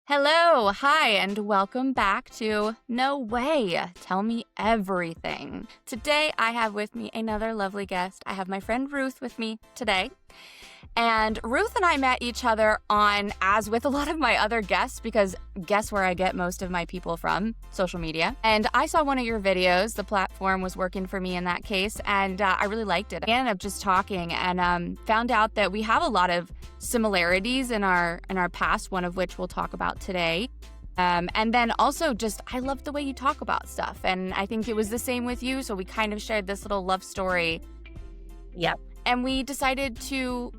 Hello, hi, and welcome back to No Way, Tell Me Everything. Today, I have with me another lovely guest. I have my friend Ruth with me today. And Ruth and I met each other on, as with a lot of my other guests, because guess where I get most of my people from? Social media. And I saw one of your videos. The platform was working for me in that case, and I really liked it. I ended up just talking and found out that we have a lot of similarities in our past, one of which we'll talk about today. And then also just, I love the way you talk about stuff. And I think it was the same with you. So we kind of shared this little love story. Yep. And we decided to,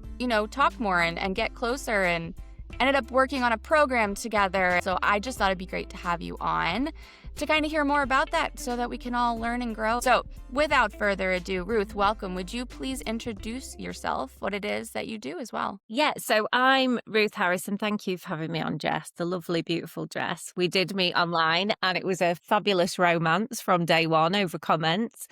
talk more and get closer and ended up working on a program together. So I just thought it'd be great to have you on to kind of hear more about that so that we can all learn and grow. So without further ado, Ruth, welcome. Would you please introduce yourself, what it is that you do as well? Yeah, so I'm Ruth Harris, and thank you for having me on, Jess, the lovely, beautiful Jess. We did meet online, and it was a fabulous romance from day one over comments.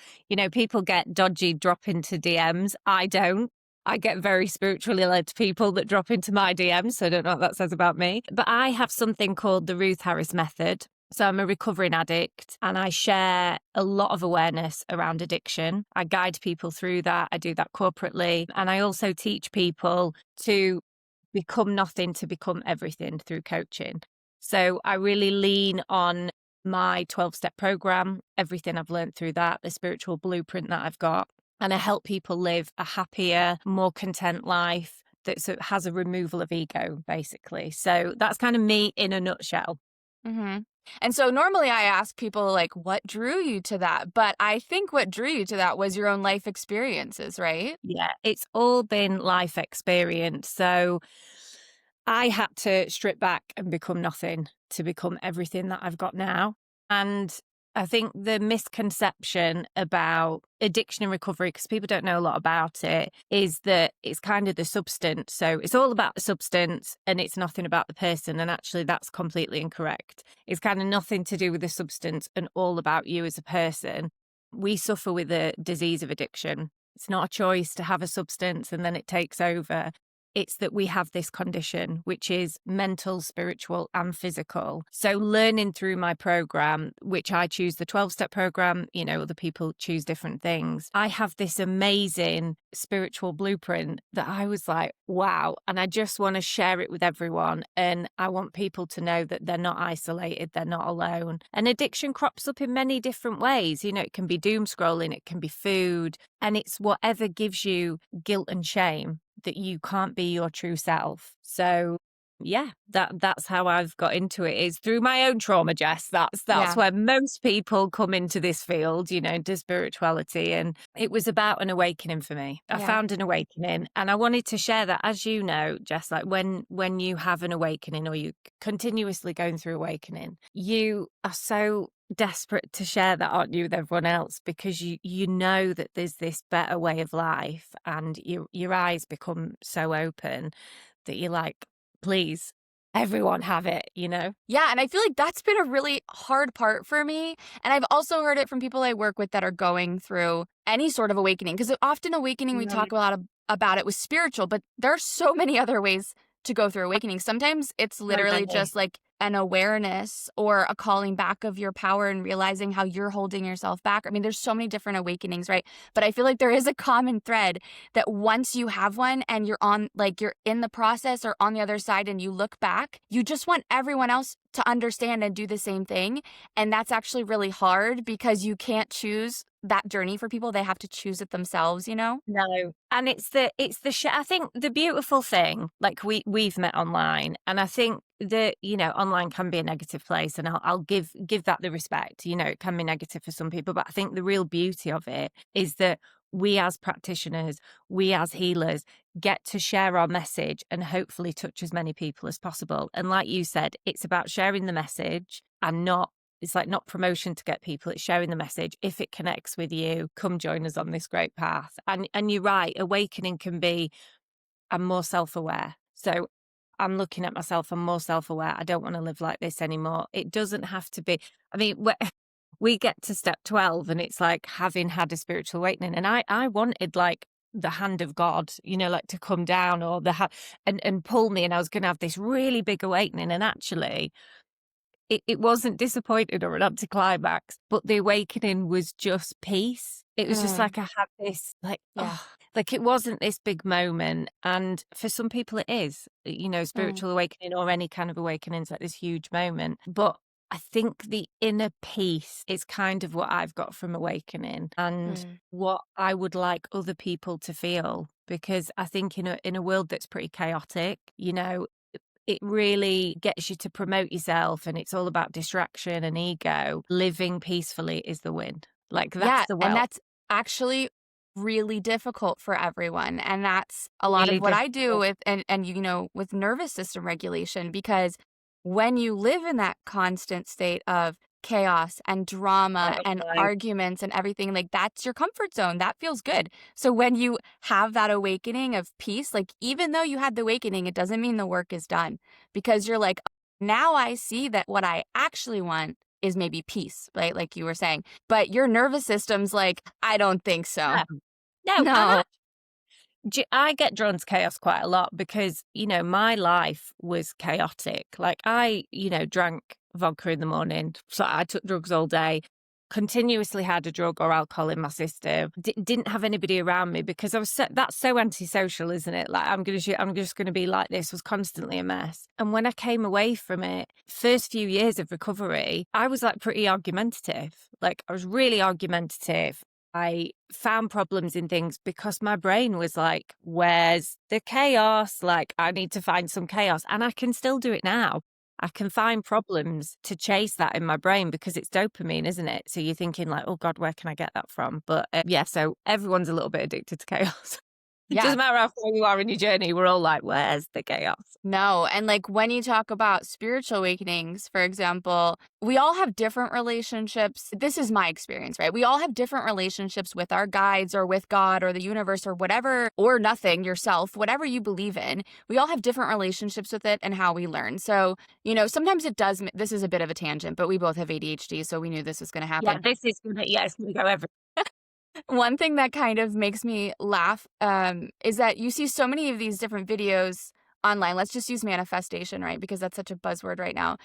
People get dodgy drop into DMs. I don't. I get very spiritually led people that drop into my DMs, so I don't know what that says about me. But I have something called the Ruth Harris Method. So I'm a recovering addict and I share a lot of awareness around addiction. I guide people through that. I do that corporately. And I also teach people to become nothing to become everything through coaching. So I really lean on my 12-step program, everything I've learned through that, the spiritual blueprint that I've got. And I help people live a happier, more content life that has a removal of ego, basically. So that's kind of me in a nutshell. Mm-hmm. And so normally I ask people like, what drew you to that? But I think what drew you to that was your own life experiences, right? Yeah, it's all been life experience. So I had to strip back and become nothing to become everything that I've got now. And I think the misconception about addiction and recovery, because people don't know a lot about it, is that it's kind of the substance. So it's all about the substance and it's nothing about the person. And actually, that's completely incorrect. It's kind of nothing to do with the substance and all about you as a person. We suffer with the disease of addiction. It's not a choice to have a substance and then it takes over. It's that we have this condition, which is mental, spiritual, and physical. So learning through my program, which I choose the 12-step program, other people choose different things. I have this amazing spiritual blueprint that I was like, wow. And I just want to share it with everyone. And I want people to know that they're not isolated, they're not alone. And addiction crops up in many different ways. It can be doom scrolling, it can be food, and it's whatever gives you guilt and shame that you can't be your true self. So yeah, that's how I've got into it, is through my own trauma, Jess. That's where most people come into this field, into spirituality. And it was about an awakening for me. I found an awakening and I wanted to share that. As you know, Jess, like when you have an awakening or you continuously going through awakening, you are so desperate to share that, aren't you, with everyone else, because you know that there's this better way of life and your eyes become so open that you're like, please, everyone have it, Yeah, and I feel like that's been a really hard part for me. And I've also heard it from people I work with that are going through any sort of awakening, because often awakening, we talk a lot about it was spiritual, but there are so many other ways to go through awakening. Sometimes it's literally just like an awareness or a calling back of your power and realizing how you're holding yourself back. I mean, there's so many different awakenings, right? But I feel like there is a common thread that once you have one and you're in the process or on the other side and you look back, you just want everyone else to understand and do the same thing. And that's actually really hard because you can't choose that journey for people. They have to choose it themselves, No. And it's the I think the beautiful thing, like we've met online, and I think that, online can be a negative place, and I'll give that the respect. It can be negative for some people, but I think the real beauty of it is that we as practitioners, we as healers get to share our message and hopefully touch as many people as possible. And like you said, it's about sharing the message and it's like not promotion to get people, it's sharing the message. If it connects with you, come join us on this great path. And you're right, awakening can be, I'm more self-aware. So I'm looking at myself, I'm more self-aware. I don't want to live like this anymore. It doesn't have to be, we get to step 12 and it's like having had a spiritual awakening. And I wanted like the hand of God, like to come down or and pull me, and I was going to have this really big awakening. And actually, it wasn't disappointing or an anticlimax, but the awakening was just peace. It was just like I had this like it wasn't this big moment. And for some people it is, spiritual awakening or any kind of awakening is like this huge moment. But I think the inner peace is kind of what I've got from awakening and what I would like other people to feel. Because I think in a world that's pretty chaotic, it really gets you to promote yourself, and it's all about distraction and ego. Living peacefully is the win. Like, that's the and wealth. that's actually really difficult for everyone. And that's a lot Really of what I do difficult. with and with nervous system regulation, because when you live in that constant state of chaos and drama and Right. arguments and everything, like, that's your comfort zone. That feels good. So when you have that awakening of peace, like, even though you had the awakening, it doesn't mean the work is done, because you're like, now I see that what I actually want is maybe peace, right? Like you were saying. But your nervous system's like, I don't think so. No, No. I get drawn to chaos quite a lot because, my life was chaotic. Like, I, drank vodka in the morning. So I took drugs all day, continuously had a drug or alcohol in my system. Didn't have anybody around me because I was that's so antisocial, isn't it? Like, I'm just going to be like this. Was constantly a mess. And when I came away from it, first few years of recovery, I was like pretty argumentative. Like, I was really argumentative. I found problems in things because my brain was like, where's the chaos? Like, I need to find some chaos. And I can still do it now. I can find problems to chase that in my brain because it's dopamine, isn't it? So you're thinking like, oh God, where can I get that from? But so everyone's a little bit addicted to chaos. It Yeah. doesn't matter how far you are in your journey. We're all like, where's the chaos? No. And like, when you talk about spiritual awakenings, for example, we all have different relationships. This is my experience, right? We all have different relationships with our guides or with God or the universe or whatever, or nothing, yourself, whatever you believe in. We all have different relationships with it and how we learn. So, sometimes it does. This is a bit of a tangent, but we both have ADHD, so we knew this was going to Yeah, happen. it's going to go everywhere. One thing that kind of makes me laugh is that you see so many of these different videos online. Let's just use manifestation, right? Because that's such a buzzword right now.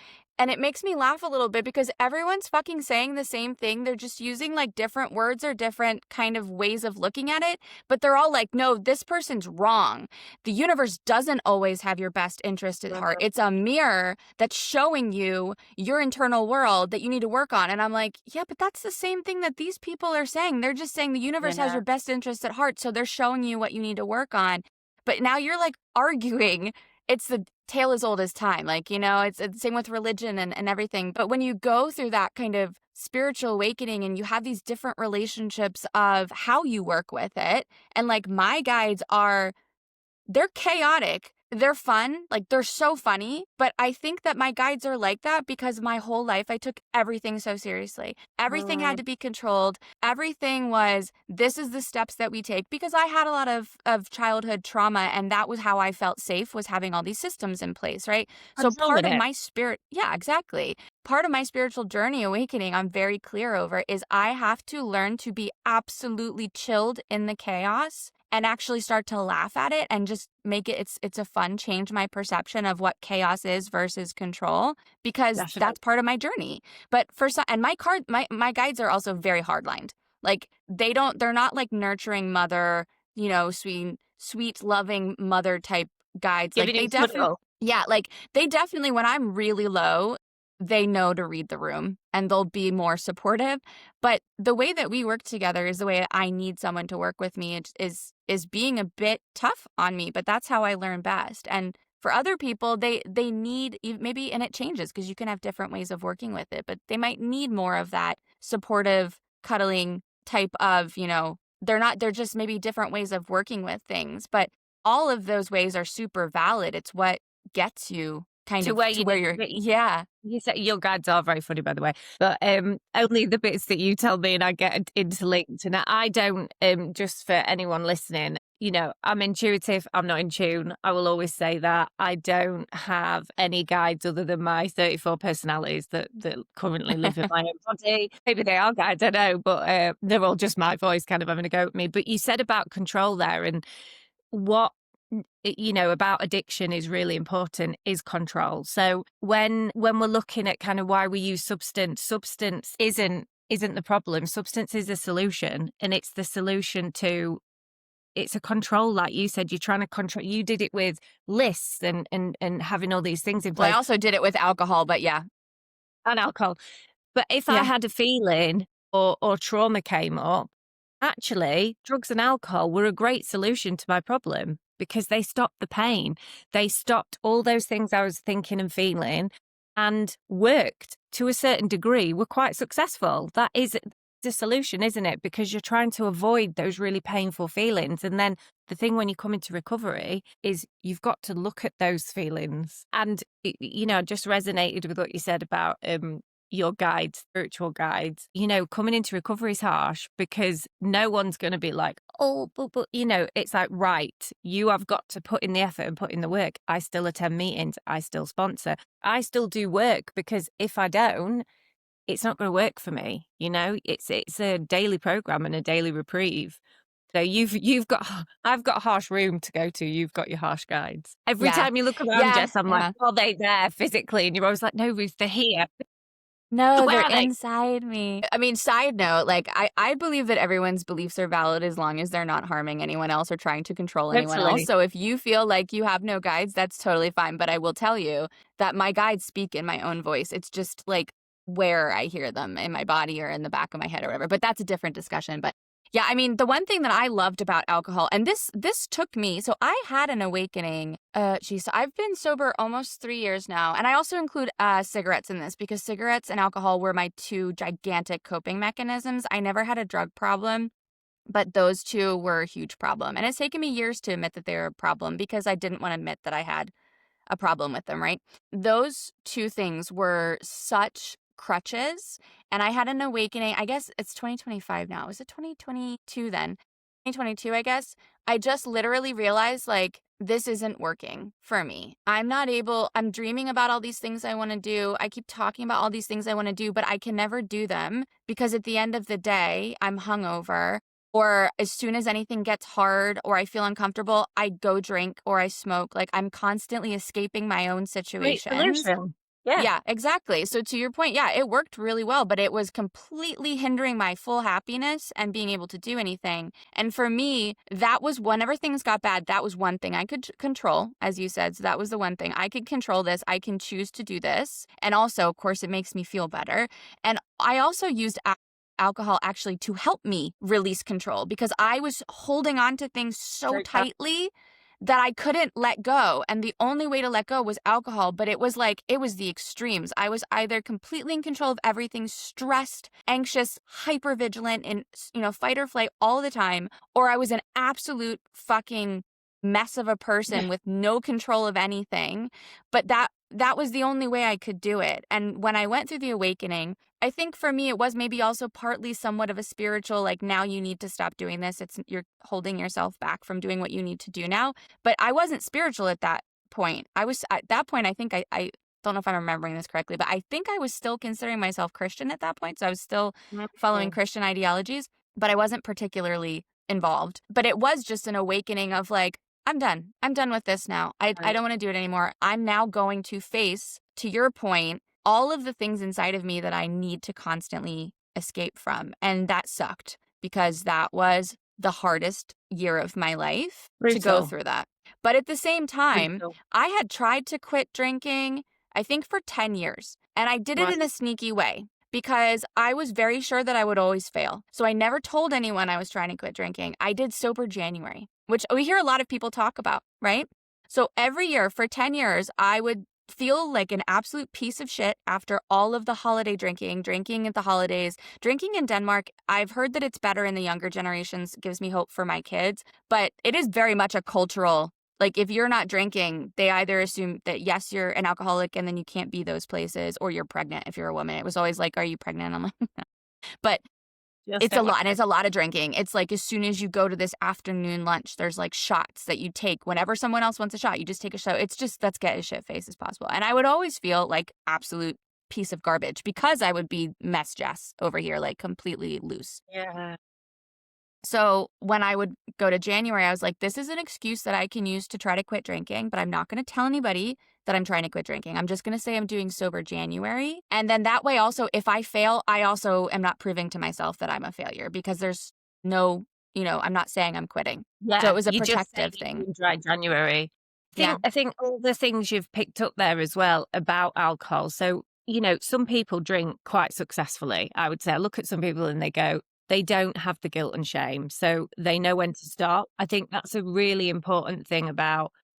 And it makes me laugh a little bit because everyone's fucking saying the same thing. They're just using like different words or different kind of ways of looking at it. But they're all like, no, this person's wrong. The universe doesn't always have your best interest at heart. It's a mirror that's showing you your internal world that you need to work on. And I'm like, yeah, but that's the same thing that these people are saying. They're just saying the universe has your best interest at heart. So they're showing you what you need to work on. But now you're like arguing. It's the tale as old as time. Like, it's the same with religion and everything. But when you go through that kind of spiritual awakening and you have these different relationships of how you work with it, and like my guides they're chaotic. They're fun. Like, they're so funny. But I think that my guides are like that because my whole life I took everything so seriously. Everything had to be controlled. Everything was, this is the steps that we take, because I had a lot of childhood trauma, and that was how I felt safe, was having all these systems in place, right? So part of my spirit, yeah, exactly. Part of my spiritual journey awakening, I'm very clear over, is I have to learn to be absolutely chilled in the chaos and actually start to laugh at it and just make it, it's a fun, change my perception of what chaos is versus control, because that's part of my journey. But for some, and my guides are also very hardlined. Like, they're not like nurturing mother, sweet, loving mother type guides. Like, they definitely, yeah, like they definitely, when I'm really low, they know to read the room and they'll be more supportive. But the way that we work together is the way I need someone to work with me, is being a bit tough on me, but that's how I learn best. And for other people, they need, maybe, and it changes because you can have different ways of working with it, but they might need more of that supportive, cuddling type of, they're just maybe different ways of working with things. But all of those ways are super valid. It's what gets you to where you're, yeah. You say your guides are very funny, by the way, but only the bits that you tell me and I get interlinked. And I don't, just for anyone listening, I'm intuitive. I'm not in tune. I will always say that. I don't have any guides other than my 34 personalities that currently live in my own body. Maybe they are guides, I don't know, but they're all just my voice kind of having a go at me. But you said about control there, and what about addiction is really important is control. So when we're looking at kind of why we use substance isn't the problem. Substance is a solution, and it's the solution to, it's a control, like you said. You're trying to control. You did it with lists and having all these things in place. Well, I also did it with alcohol, but yeah. And alcohol. But if I had a feeling or trauma came up, actually, drugs and alcohol were a great solution to my problem because they stopped the pain. They stopped all those things I was thinking and feeling, and worked to a certain degree, were quite successful. That is the solution, isn't it? Because you're trying to avoid those really painful feelings. And then the thing when you come into recovery is you've got to look at those feelings. And, just resonated with what you said about your guides, spiritual guides. Coming into recovery is harsh because no one's going to be like, oh, but, it's like, right, you have got to put in the effort and put in the work. I still attend meetings. I still sponsor. I still do work, because if I don't, it's not going to work for me. It's a daily program and a daily reprieve. So I've got a harsh room to go to. You've got your harsh guides. Every time you look around, Jess, I'm like, are they there physically? And you're always like, no, Ruth, they're here. No, they're inside me. I mean, side note, like, I believe that everyone's beliefs are valid as long as they're not harming anyone else or trying to control anyone else. So if you feel like you have no guides, that's totally fine. But I will tell you that my guides speak in my own voice. It's just like where I hear them, in my body or in the back of my head or whatever. But that's a different discussion. But yeah, I mean, the one thing that I loved about alcohol, and this took me, so I had an awakening. I've been sober almost 3 years now. And I also include cigarettes in this, because cigarettes and alcohol were my two gigantic coping mechanisms. I never had a drug problem, but those two were a huge problem. And it's taken me years to admit that they were a problem, because I didn't want to admit that I had a problem with them, right? Those two things were such crutches, and I had an awakening. I guess it's 2025 now. Was it 2022 then? 2022, I guess. I just literally realized, like, this isn't working for me. I'm dreaming about all these things I want to do. I keep talking about all these things I want to do, but I can never do them because at the end of the day, I'm hungover. Or as soon as anything gets hard or I feel uncomfortable, I go drink or I smoke. Like, I'm constantly escaping my own situations. Great solution. Yeah, exactly. So to your point, yeah, it worked really well, but it was completely hindering my full happiness and being able to do anything. And for me, that was, whenever things got bad, that was one thing I could control, as you said. So that was the one thing. I could control this. I can choose to do this. And also, of course, it makes me feel better. And I also used alcohol actually to help me release control, because I was holding on to things so tightly that I couldn't let go. And the only way to let go was alcohol. But it was the extremes. I was either completely in control of everything, stressed, anxious, hypervigilant, and, fight or flight all the time, or I was an absolute fucking mess of a person with no control of anything. But that was the only way I could do it. And when I went through the awakening, I think for me, it was maybe also partly somewhat of a spiritual, like, now you need to stop doing this. You're holding yourself back from doing what you need to do now. But I wasn't spiritual at that point. At that point, I think I don't know if I'm remembering this correctly, but I think I was still considering myself Christian at that point. So I was still following Christian ideologies, but I wasn't particularly involved. But it was just an awakening of, like, I'm done. I'm done with this now. I don't want to do it anymore. I'm now going to face, to your point, all of the things inside of me that I need to constantly escape from. And that sucked, because that was the hardest year of my life to go through that. But at the same time, I had tried to quit drinking, I think for 10 years. And I did it in a sneaky way, because I was very sure that I would always fail. So I never told anyone I was trying to quit drinking. I did Sober January, which we hear a lot of people talk about, right? So every year for 10 years, I would feel like an absolute piece of shit after all of the holiday drinking at the holidays. Drinking in Denmark, I've heard that it's better in the younger generations, gives me hope for my kids, but it is very much a cultural, like, if you're not drinking, they either assume that, yes, you're an alcoholic and then you can't be those places, or you're pregnant if you're a woman. It was always like, are you pregnant? I'm like, no. But Just It's don't a want lot, and it's a lot of drinking. It's like as soon as you go to this afternoon lunch, there's like shots that you take whenever someone else wants a shot. You just take a shot. It's just let's get as shit faced as possible. And I would always feel like absolute piece of garbage because I would be mess Jess over here, like completely loose. Yeah. So when I would go to January, I was like, this is an excuse that I can use to try to quit drinking, but I'm not going to tell anybody that I'm trying to quit drinking. I'm just going to say I'm doing sober January. And then that way also, if I fail, I also am not proving to myself that I'm a failure because there's no, I'm not saying I'm quitting. So it Yeah, was a you just say protective you're thing. doing dry January. Yeah. I think all the things you've picked up there as well about alcohol. So, some people drink quite successfully. I would say I look at some people and they don't have the guilt and shame. So they know when to stop. I think that's a really important thing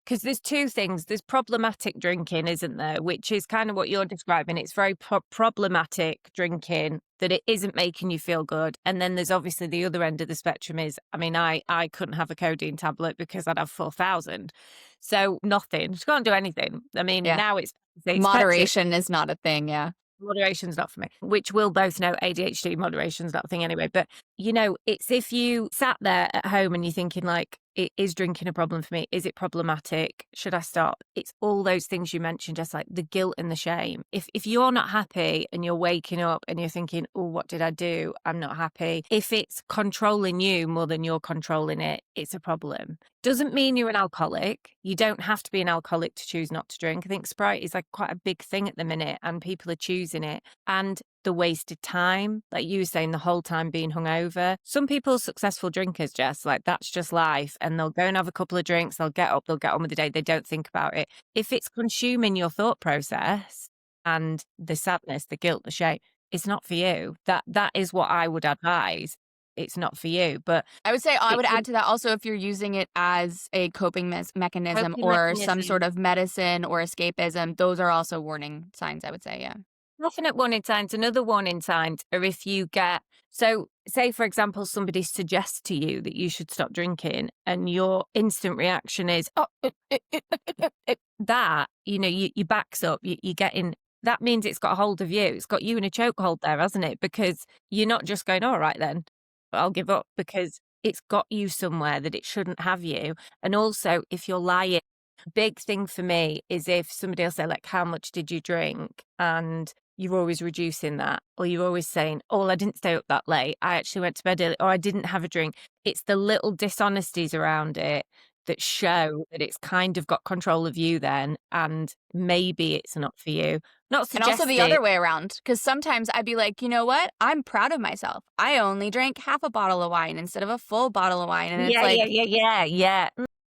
because there's two things. There's problematic drinking, isn't there? Which is kind of what you're describing. It's very problematic drinking that it isn't making you feel good. And then there's obviously the other end of the spectrum is, I mean, I couldn't have a codeine tablet because I'd have 4,000. So nothing. Just can't do anything. I mean, Yeah. now it's spectrum. Moderation is not a thing. Yeah. Moderation's not for me, which we'll both know ADHD moderation's not a thing anyway. But, it's if you sat there at home and you're thinking like, is drinking a problem for me? Is it problematic? Should I stop? It's all those things you mentioned, just like the guilt and the shame. If you're not happy and you're waking up and you're thinking, oh, what did I do? I'm not happy. If it's controlling you more than you're controlling it, it's a problem. Doesn't mean you're an alcoholic. You don't have to be an alcoholic to choose not to drink. I think Sprite is like quite a big thing at the minute and people are choosing it. And the wasted time, like you were saying, the whole time being hungover. Some people are successful drinkers, Jess, like that's just life. And they'll go and have a couple of drinks, they'll get up, they'll get on with the day, they don't think about it. If it's consuming your thought process and the sadness, the guilt, the shame, it's not for you. That is what I would advise. It's not for you. But I would say I would it's add to that also if you're using it as a coping mechanism coping or some sort mechanism. of medicine or escapism, those are also warning signs, I would say. Yeah. Definite warning signs. Another warning signs are if you get, so say, for example, somebody suggests to you that you should stop drinking and your instant reaction is, that, you backs up, you get in, that means it's got a hold of you. It's got you in a chokehold there, hasn't it? Because you're not just going, all right, then I'll give up because it's got you somewhere that it shouldn't have you. And also if you're lying, big thing for me is if somebody will say like, how much did you drink? And you're always reducing that, or you're always saying, oh, I didn't stay up that late. I actually went to bed early, or I didn't have a drink. It's the little dishonesties around it that show that it's kind of got control of you then, and maybe it's not for you. Not And also the suggesting. other way around, because sometimes I'd be like, you know what? I'm proud of myself. I only drank half a bottle of wine instead of a full bottle of wine. And it's like,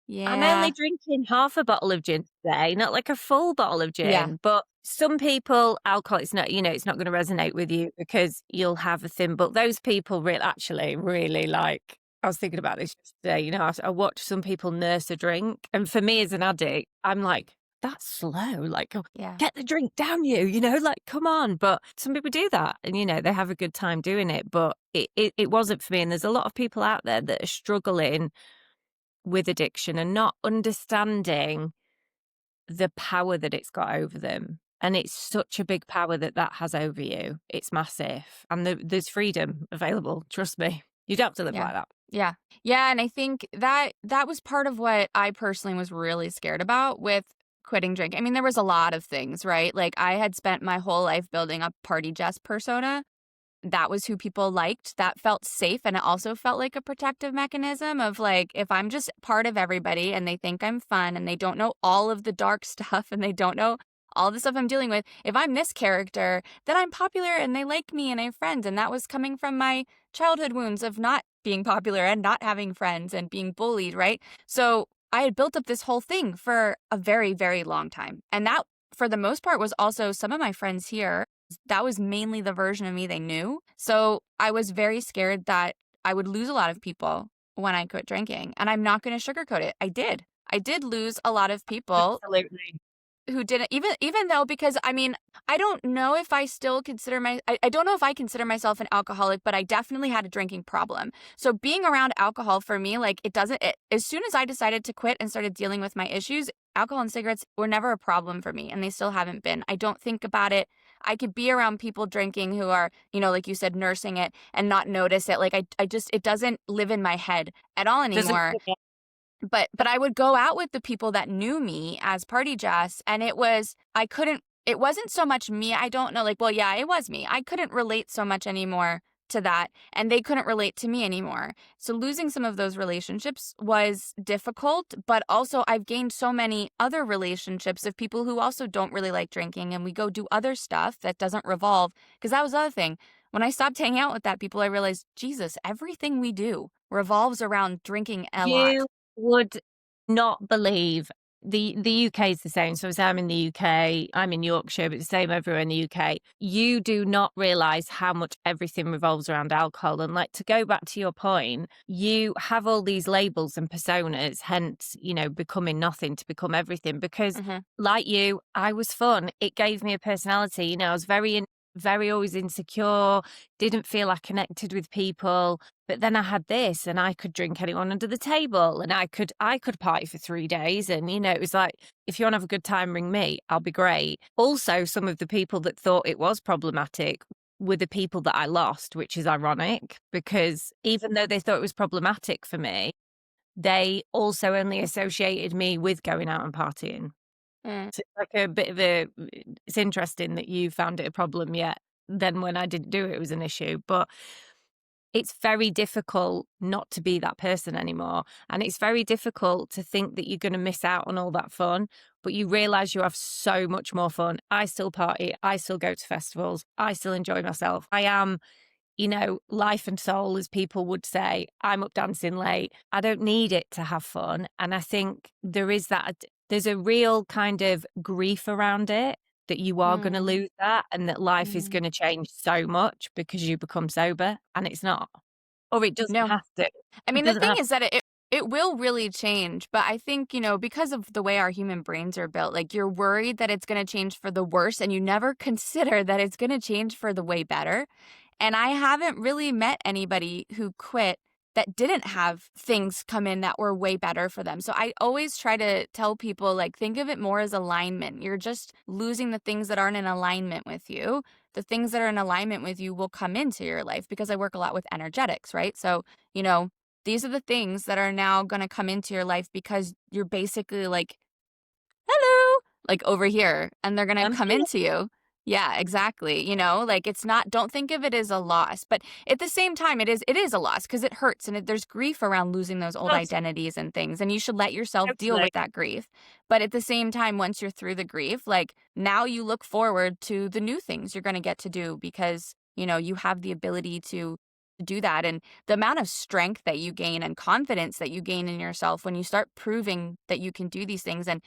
Yeah. I'm only yeah, drinking half a bottle of gin today, not like a full bottle of yeah, gin. But some people, alcohol, it's not, it's not going to resonate with you because you'll have a thin. But those people really like, I was thinking about this yesterday, I watch some people nurse a drink. And for me as an addict, I'm like, that's slow. Like, yeah. get the drink down you, like, come on. But some people do that and, they have a good time doing it. But it wasn't for me. And there's a lot of people out there that are struggling with addiction and not understanding the power that it's got over them. And it's such a big power that has over you. It's massive. And there's freedom available. Trust me. You don't have to live Yeah. like that. Yeah. Yeah. And I think that was part of what I personally was really scared about with quitting drinking. I mean, there was a lot of things, right? Like I had spent my whole life building a party Jess persona. That was who people liked. That felt safe. And it also felt like a protective mechanism of like, if I'm just part of everybody and they think I'm fun and they don't know all of the dark stuff and they don't know all the stuff I'm dealing with, if I'm this character, then I'm popular and they like me and I have friends. And that was coming from my childhood wounds of not being popular and not having friends and being bullied, right? So I had built up this whole thing for a very, very long time. And that, for the most part, was also some of my friends here. That was mainly the version of me they knew. So I was very scared that I would lose a lot of people when I quit drinking. And I'm not going to sugarcoat it. I did. I did lose a lot of people. Absolutely. who didn't, even though, because I mean, I don't know if I still consider I don't know if I consider myself an alcoholic, but I definitely had a drinking problem. So being around alcohol for me, like as soon as I decided to quit and started dealing with my issues, alcohol and cigarettes were never a problem for me, and they still haven't been. I don't think about it. I could be around people drinking who are, like you said, nursing it and not notice it. Like I just, it doesn't live in my head at all Doesn't anymore. But I would go out with the people that knew me as Party Jess, and it wasn't so much me. I don't know, like, well, yeah, it was me. I couldn't relate so much anymore to that, and they couldn't relate to me anymore. So losing some of those relationships was difficult, but also I've gained so many other relationships of people who also don't really like drinking, and we go do other stuff that doesn't revolve, because that was the other thing. When I stopped hanging out with that people, I realized, Jesus, everything we do revolves around drinking a lot. You would not believe the UK is the same. So as I'm in the UK, I'm in Yorkshire, but the same everywhere in the UK. You do not realise how much everything revolves around alcohol. And like, to go back to your point, you have all these labels and personas, hence, becoming nothing to become everything. Because like you, I was fun. It gave me a personality. I was very always insecure, didn't feel I connected with people. But then I had this, and I could drink anyone under the table, and I could party for 3 days. And, it was like, if you want to have a good time, ring me, I'll be great. Also, some of the people that thought it was problematic were the people that I lost, which is ironic, because even though they thought it was problematic for me, they also only associated me with going out and partying. Mm. So it's like a bit of it's interesting that you found it a problem, yet then when I didn't do it, it was an issue. But it's very difficult not to be that person anymore. And it's very difficult to think that you're going to miss out on all that fun, but you realize you have so much more fun. I still party. I still go to festivals. I still enjoy myself. I am, life and soul, as people would say. I'm up dancing late. I don't need it to have fun. And I think there's a real kind of grief around it, that you are going to lose that, and that life is going to change so much because you become sober, and it's not, or it doesn't No. have to. I It mean, the doesn't thing have. is that it will really change, but I think, because of the way our human brains are built, like, you're worried that it's going to change for the worse, and you never consider that it's going to change for the way better. And I haven't really met anybody who quit that didn't have things come in that were way better for them. So I always try to tell people, like, think of it more as alignment. You're just losing the things that aren't in alignment with you. The things that are in alignment with you will come into your life, because I work a lot with energetics, right? So, these are the things that are now going to come into your life because you're basically like, hello, like, over here, and they're going to I'm come here. into you. Yeah, exactly. Like, it's not, don't think of it as a loss, but at the same time, it is a loss, because it hurts, and there's grief around losing those old Totally, identities and things. And you should let yourself deal totally. with that grief. But at the same time, once you're through the grief, like, now you look forward to the new things you're going to get to do, because, you have the ability to do that. And the amount of strength that you gain and confidence that you gain in yourself when you start proving that you can do these things. And,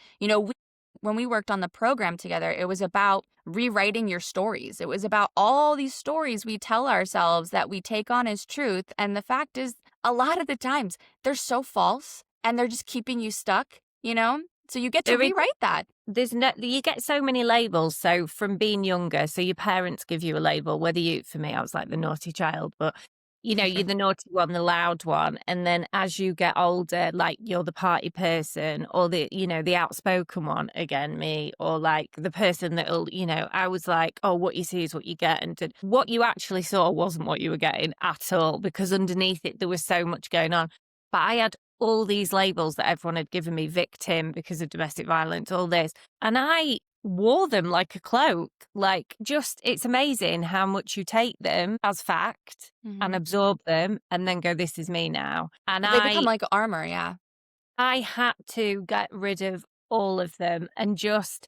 when we worked on the program together, it was about rewriting your stories. It was about all these stories we tell ourselves that we take on as truth. And the fact is, a lot of the times, they're so false, and they're just keeping you stuck. So you get to There is, rewrite that. you get so many labels. So from being younger, so your parents give you a label, for me, I was like the naughty child, but you're the naughty one, the loud one. And then as you get older, like, you're the party person, or the outspoken one, again, me, or like the person that'll, I was like, oh, what you see is what you get. And what you actually saw wasn't what you were getting at all, because underneath it, there was so much going on. But I had all these labels that everyone had given me: victim because of domestic violence, all this. And I wore them like a cloak. Like, just, it's amazing how much you take them as fact and absorb them, and then go, this is me now. And They become like armor, yeah. I had to get rid of all of them, and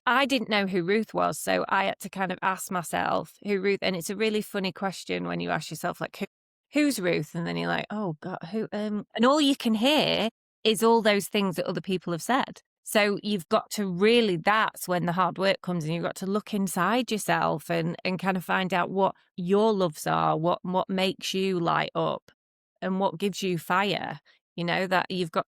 I didn't know who Ruth was. So I had to kind of ask myself who Ruth, and it's a really funny question when you ask yourself, like, who's Ruth? And then you're like, oh God, who, and all you can hear is all those things that other people have said. So you've got to really, that's when the hard work comes, and you've got to look inside yourself and kind of find out what your loves are, what makes you light up, and what gives you fire. That you've got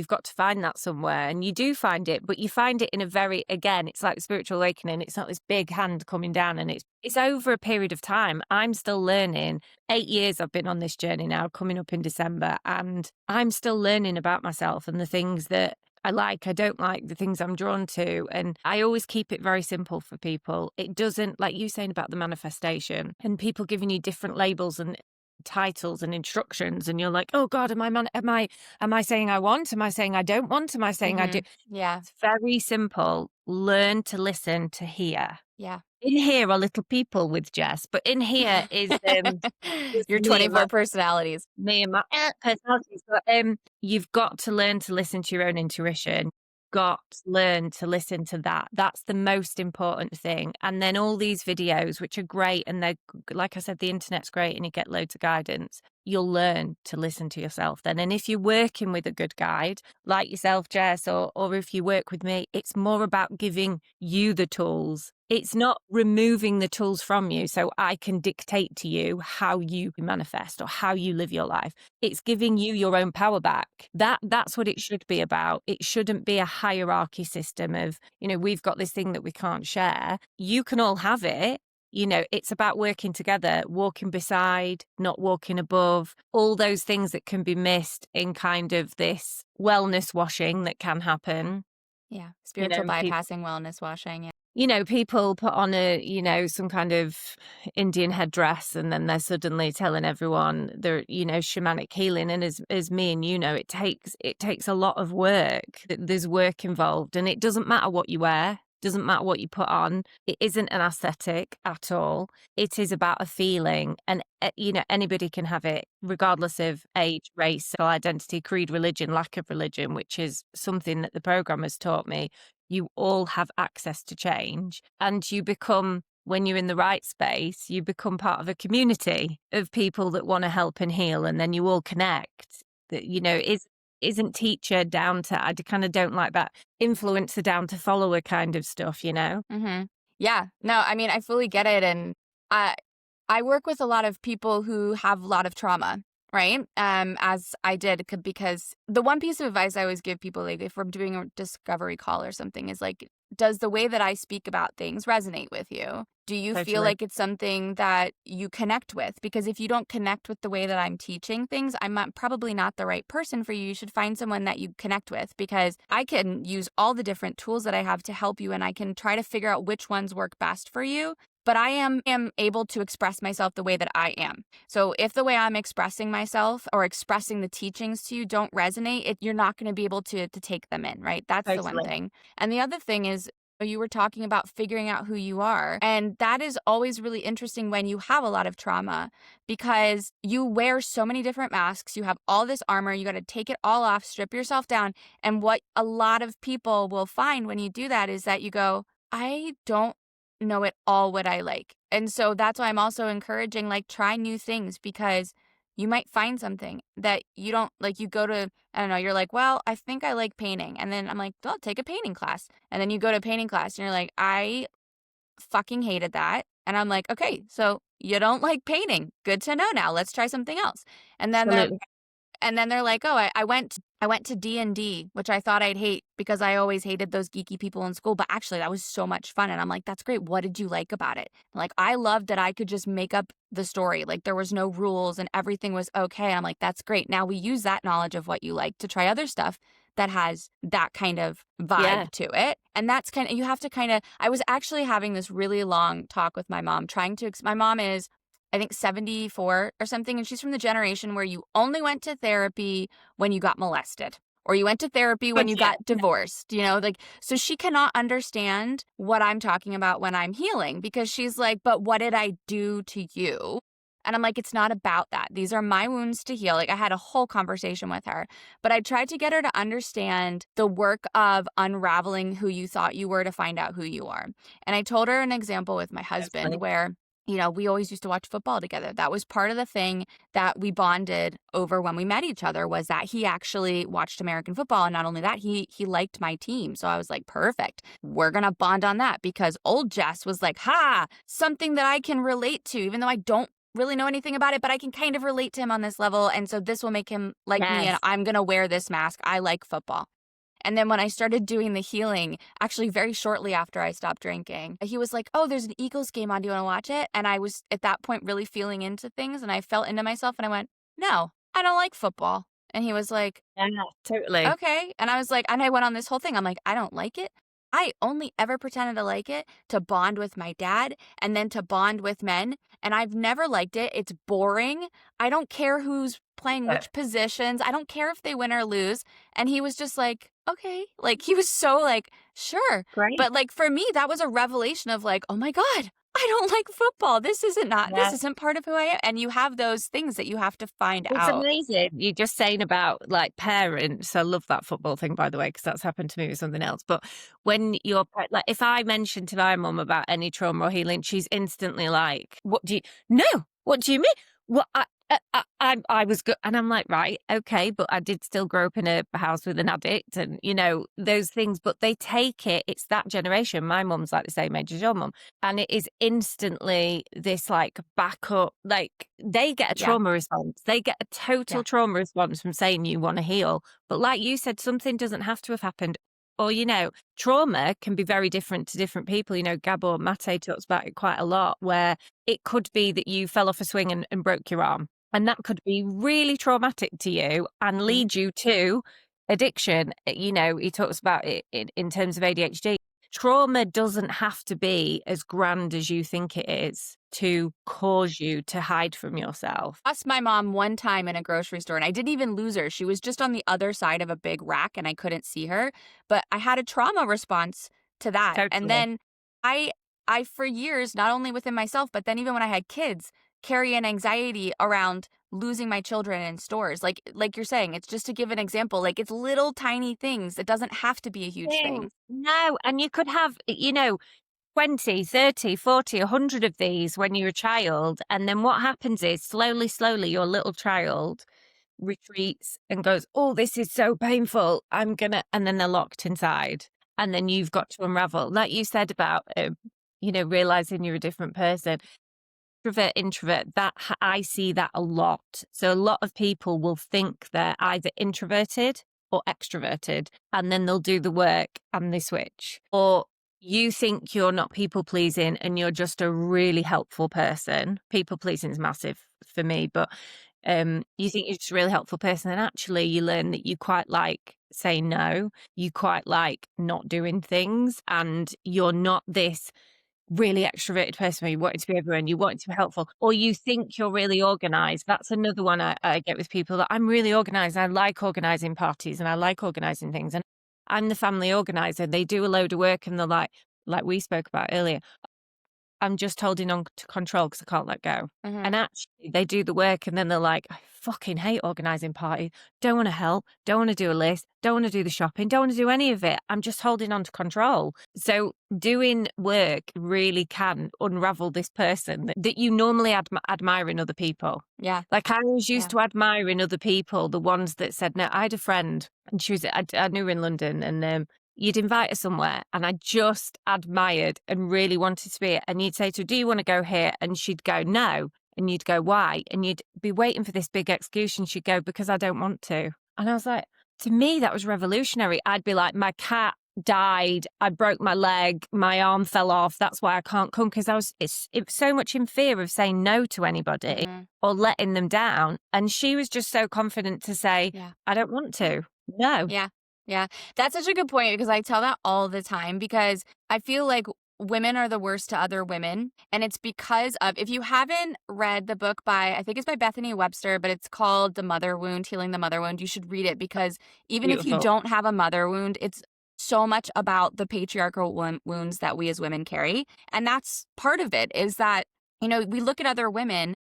You've got to find that somewhere, and you do find it, but you find it in a very, again, it's like the spiritual awakening. It's not this big hand coming down, and it's over a period of time. I'm still learning. 8 years I've been on this journey now, coming up in December, and I'm still learning about myself and the things that I like, I don't like, the things I'm drawn to. And I always keep it very simple for people. It doesn't, like you saying about the manifestation and people giving you different labels and titles and instructions, and you're like, oh God, am I saying I want? Am I saying I don't want? Am I saying I do? Yeah. It's very simple. Learn to listen, to hear. Yeah. In here are little people with Jess, but in here is your 24 personalities. Me and my personalities. But you've got to learn to listen to your own intuition. Got to learn to listen to that. That's the most important thing. And then all these videos, which are great, and they're, like I said, the internet's great and you get loads of guidance. You'll learn to listen to yourself then. And if you're working with a good guide, like yourself, Jess, or if you work with me, it's more about giving you the tools. It's not removing the tools from you so I can dictate to you how you manifest or how you live your life. It's giving you your own power back. That's what it should be about. It shouldn't be a hierarchy system of, we've got this thing that we can't share. You can all have it. It's about working together, walking beside, not walking above, all those things that can be missed in kind of this wellness washing that can happen. Yeah. Spiritual bypassing, wellness washing. Yeah. People put on some kind of Indian headdress, and then they're suddenly telling everyone they're, shamanic healing. And as me and it takes a lot of work. There's work involved, and it doesn't matter what you wear. Doesn't matter what you put on. It isn't an aesthetic at all. It is about a feeling. And, anybody can have it, regardless of age, race, sexual identity, creed, religion, lack of religion, which is something that the program has taught me. You all have access to change. And you become, when you're in the right space, you become part of a community of people that want to help and heal. And then you all connect. That, isn't teacher down to, I kind of don't like that influencer down to follower kind of stuff, Mm-hmm. Yeah. No, I mean, I fully get it. And I work with a lot of people who have a lot of trauma, right? As I did, because the one piece of advice I always give people, like if we're doing a discovery call or something, is like, does the way that I speak about things resonate with you? Do you feel like it's something that you connect with? Because if you don't connect with the way that I'm teaching things, I'm probably not the right person for you. You should find someone that you connect with, because I can use all the different tools that I have to help you, and I can try to figure out which ones work best for you. But I am able to express myself the way that I am. So if the way I'm expressing myself or expressing the teachings to you don't resonate, you're not going to be able to take them in, right? That's the one thing. And the other thing is, you were talking about figuring out who you are. And that is always really interesting when you have a lot of trauma, because you wear so many different masks. You have all this armor. You got to take it all off, strip yourself down. And what a lot of people will find when you do that is that you go, I don't know at all what I like. And so that's why I'm also encouraging, like, try new things, because you might find something that you don't like. You go to, I don't know, you're like, well, I think I like painting. And then I'm like, well, take a painting class. And then you go to a painting class and you're like, I fucking hated that. And I'm like, okay, so you don't like painting. Good to know now. Let's try something else. And then they're like, oh, I went to D&D, which I thought I'd hate because I always hated those geeky people in school. But actually, that was so much fun. And I'm like, that's great. What did you like about it? Like, I loved that I could just make up the story. Like, there was no rules and everything was okay. And I'm like, that's great. Now we use that knowledge of what you like to try other stuff that has that kind of vibe to it. And that's kind of, you have to kind of, I was actually having this really long talk with my mom, my mom is, I think 74 or something. And she's from the generation where you only went to therapy when you got molested, or you went to therapy when you got divorced, so she cannot understand what I'm talking about when I'm healing, because she's like, but what did I do to you? And I'm like, it's not about that. These are my wounds to heal. Like, I had a whole conversation with her, but I tried to get her to understand the work of unraveling who you thought you were to find out who you are. And I told her an example with my husband where, we always used to watch football together. That was part of the thing that we bonded over when we met each other, was that he actually watched American football. And not only that, he liked my team. So I was like, perfect. We're going to bond on that, because old Jess was like, something that I can relate to, even though I don't really know anything about it, but I can kind of relate to him on this level. And so this will make him like me. And Yes. I'm going to wear this mask. I like football. And then when I started doing the healing, actually very shortly after I stopped drinking, he was like, oh, there's an Eagles game on. Do you want to watch it? And I was at that point really feeling into things, and I felt into myself, and I went, no, I don't like football. And he was like, Yeah, totally. okay. And I was like, and I went on this whole thing. I'm like, I don't like it. I only ever pretended to like it to bond with my dad and then to bond with men. And I've never liked it. It's boring. I don't care who's playing which positions. I don't care if they win or lose. And he was just like, okay. Like, he was so like, sure. Great. But like, for me, that was a revelation of like, oh my God, I don't like football. This isn't part of who I am. And you have those things that you have to find It's out. amazing. You're just saying about like parents. I love that football thing, by the way, because that's happened to me with something else. But when you're like, if I mention to my mum about any trauma or healing, she's instantly like, "What do you? No, what do you mean? What I was good," and I'm like, right, okay, but I did still grow up in a house with an addict, and those things. But they take it. It's that generation. My mum's like the same age as your mum, and it is instantly this like backup. Like they get a trauma response. They get a total trauma response from saying you want to heal. But like you said, something doesn't have to have happened. Or, trauma can be very different to different people. Gabor Mate talks about it quite a lot, where it could be that you fell off a swing and broke your arm. And that could be really traumatic to you and lead you to addiction. He talks about it in terms of ADHD. Trauma doesn't have to be as grand as you think it is to cause you to hide from yourself. I lost my mom one time in a grocery store, and I didn't even lose her. She was just on the other side of a big rack, and I couldn't see her. But I had a trauma response to that. Totally. And then I for years, not only within myself, but then even when I had kids, carry an anxiety around losing my children in stores. Like you're saying, it's just to give an example. Like, it's little tiny things. It doesn't have to be a huge thing. No, and you could have, 20, 30, 40, 100 of these when you're a child. And then what happens is slowly, your little child retreats and goes, oh, this is so painful. And then they're locked inside. And then you've got to unravel. Like you said about, realizing you're a different person. Extrovert, introvert, I see that a lot. So a lot of people will think they're either introverted or extroverted, and then they'll do the work and they switch. Or you think you're not people pleasing and you're just a really helpful person. People pleasing is massive for me, but you think you're just a really helpful person, and actually you learn that you quite like saying no, you quite like not doing things, and you're not this really extroverted person where you want it to be everywhere and you want it to be helpful, or you think you're really organized. That's another one I get with people, that I'm really organized. I like organizing parties and I like organizing things, and I'm the family organizer. They do a load of work and they're like we spoke about earlier, I'm just holding on to control because I can't let go. Mm-hmm. And actually they do the work and then they're like, I fucking hate organizing parties. Don't want to help. Don't want to do a list. Don't want to do the shopping. Don't want to do any of it. I'm just holding on to control. So doing work really can unravel this person that you normally admire in other people. Yeah. Like I was used to admire in other people, the ones that said no. I had a friend and she was, I knew her in London, and you'd invite her somewhere and I just admired and really wanted to be it. And you'd say to her, do you want to go here? And she'd go, no. And you'd go, why? And you'd be waiting for this big excuse. And she'd go, because I don't want to. And I was like, to me, that was revolutionary. I'd be like, my cat died. I broke my leg. My arm fell off. That's why I can't come. Because I was so much in fear of saying no to anybody or letting them down. And she was just so confident to say, I don't want to. No. Yeah, that's such a good point, because I tell that all the time, because I feel like women are the worst to other women. And it's because of, if you haven't read the book I think it's by Bethany Webster, but it's called The Mother Wound, Healing the Mother Wound, you should read it, because even if you don't have a mother wound, it's so much about the patriarchal wounds that we as women carry. And that's part of it, is that, we look at other women,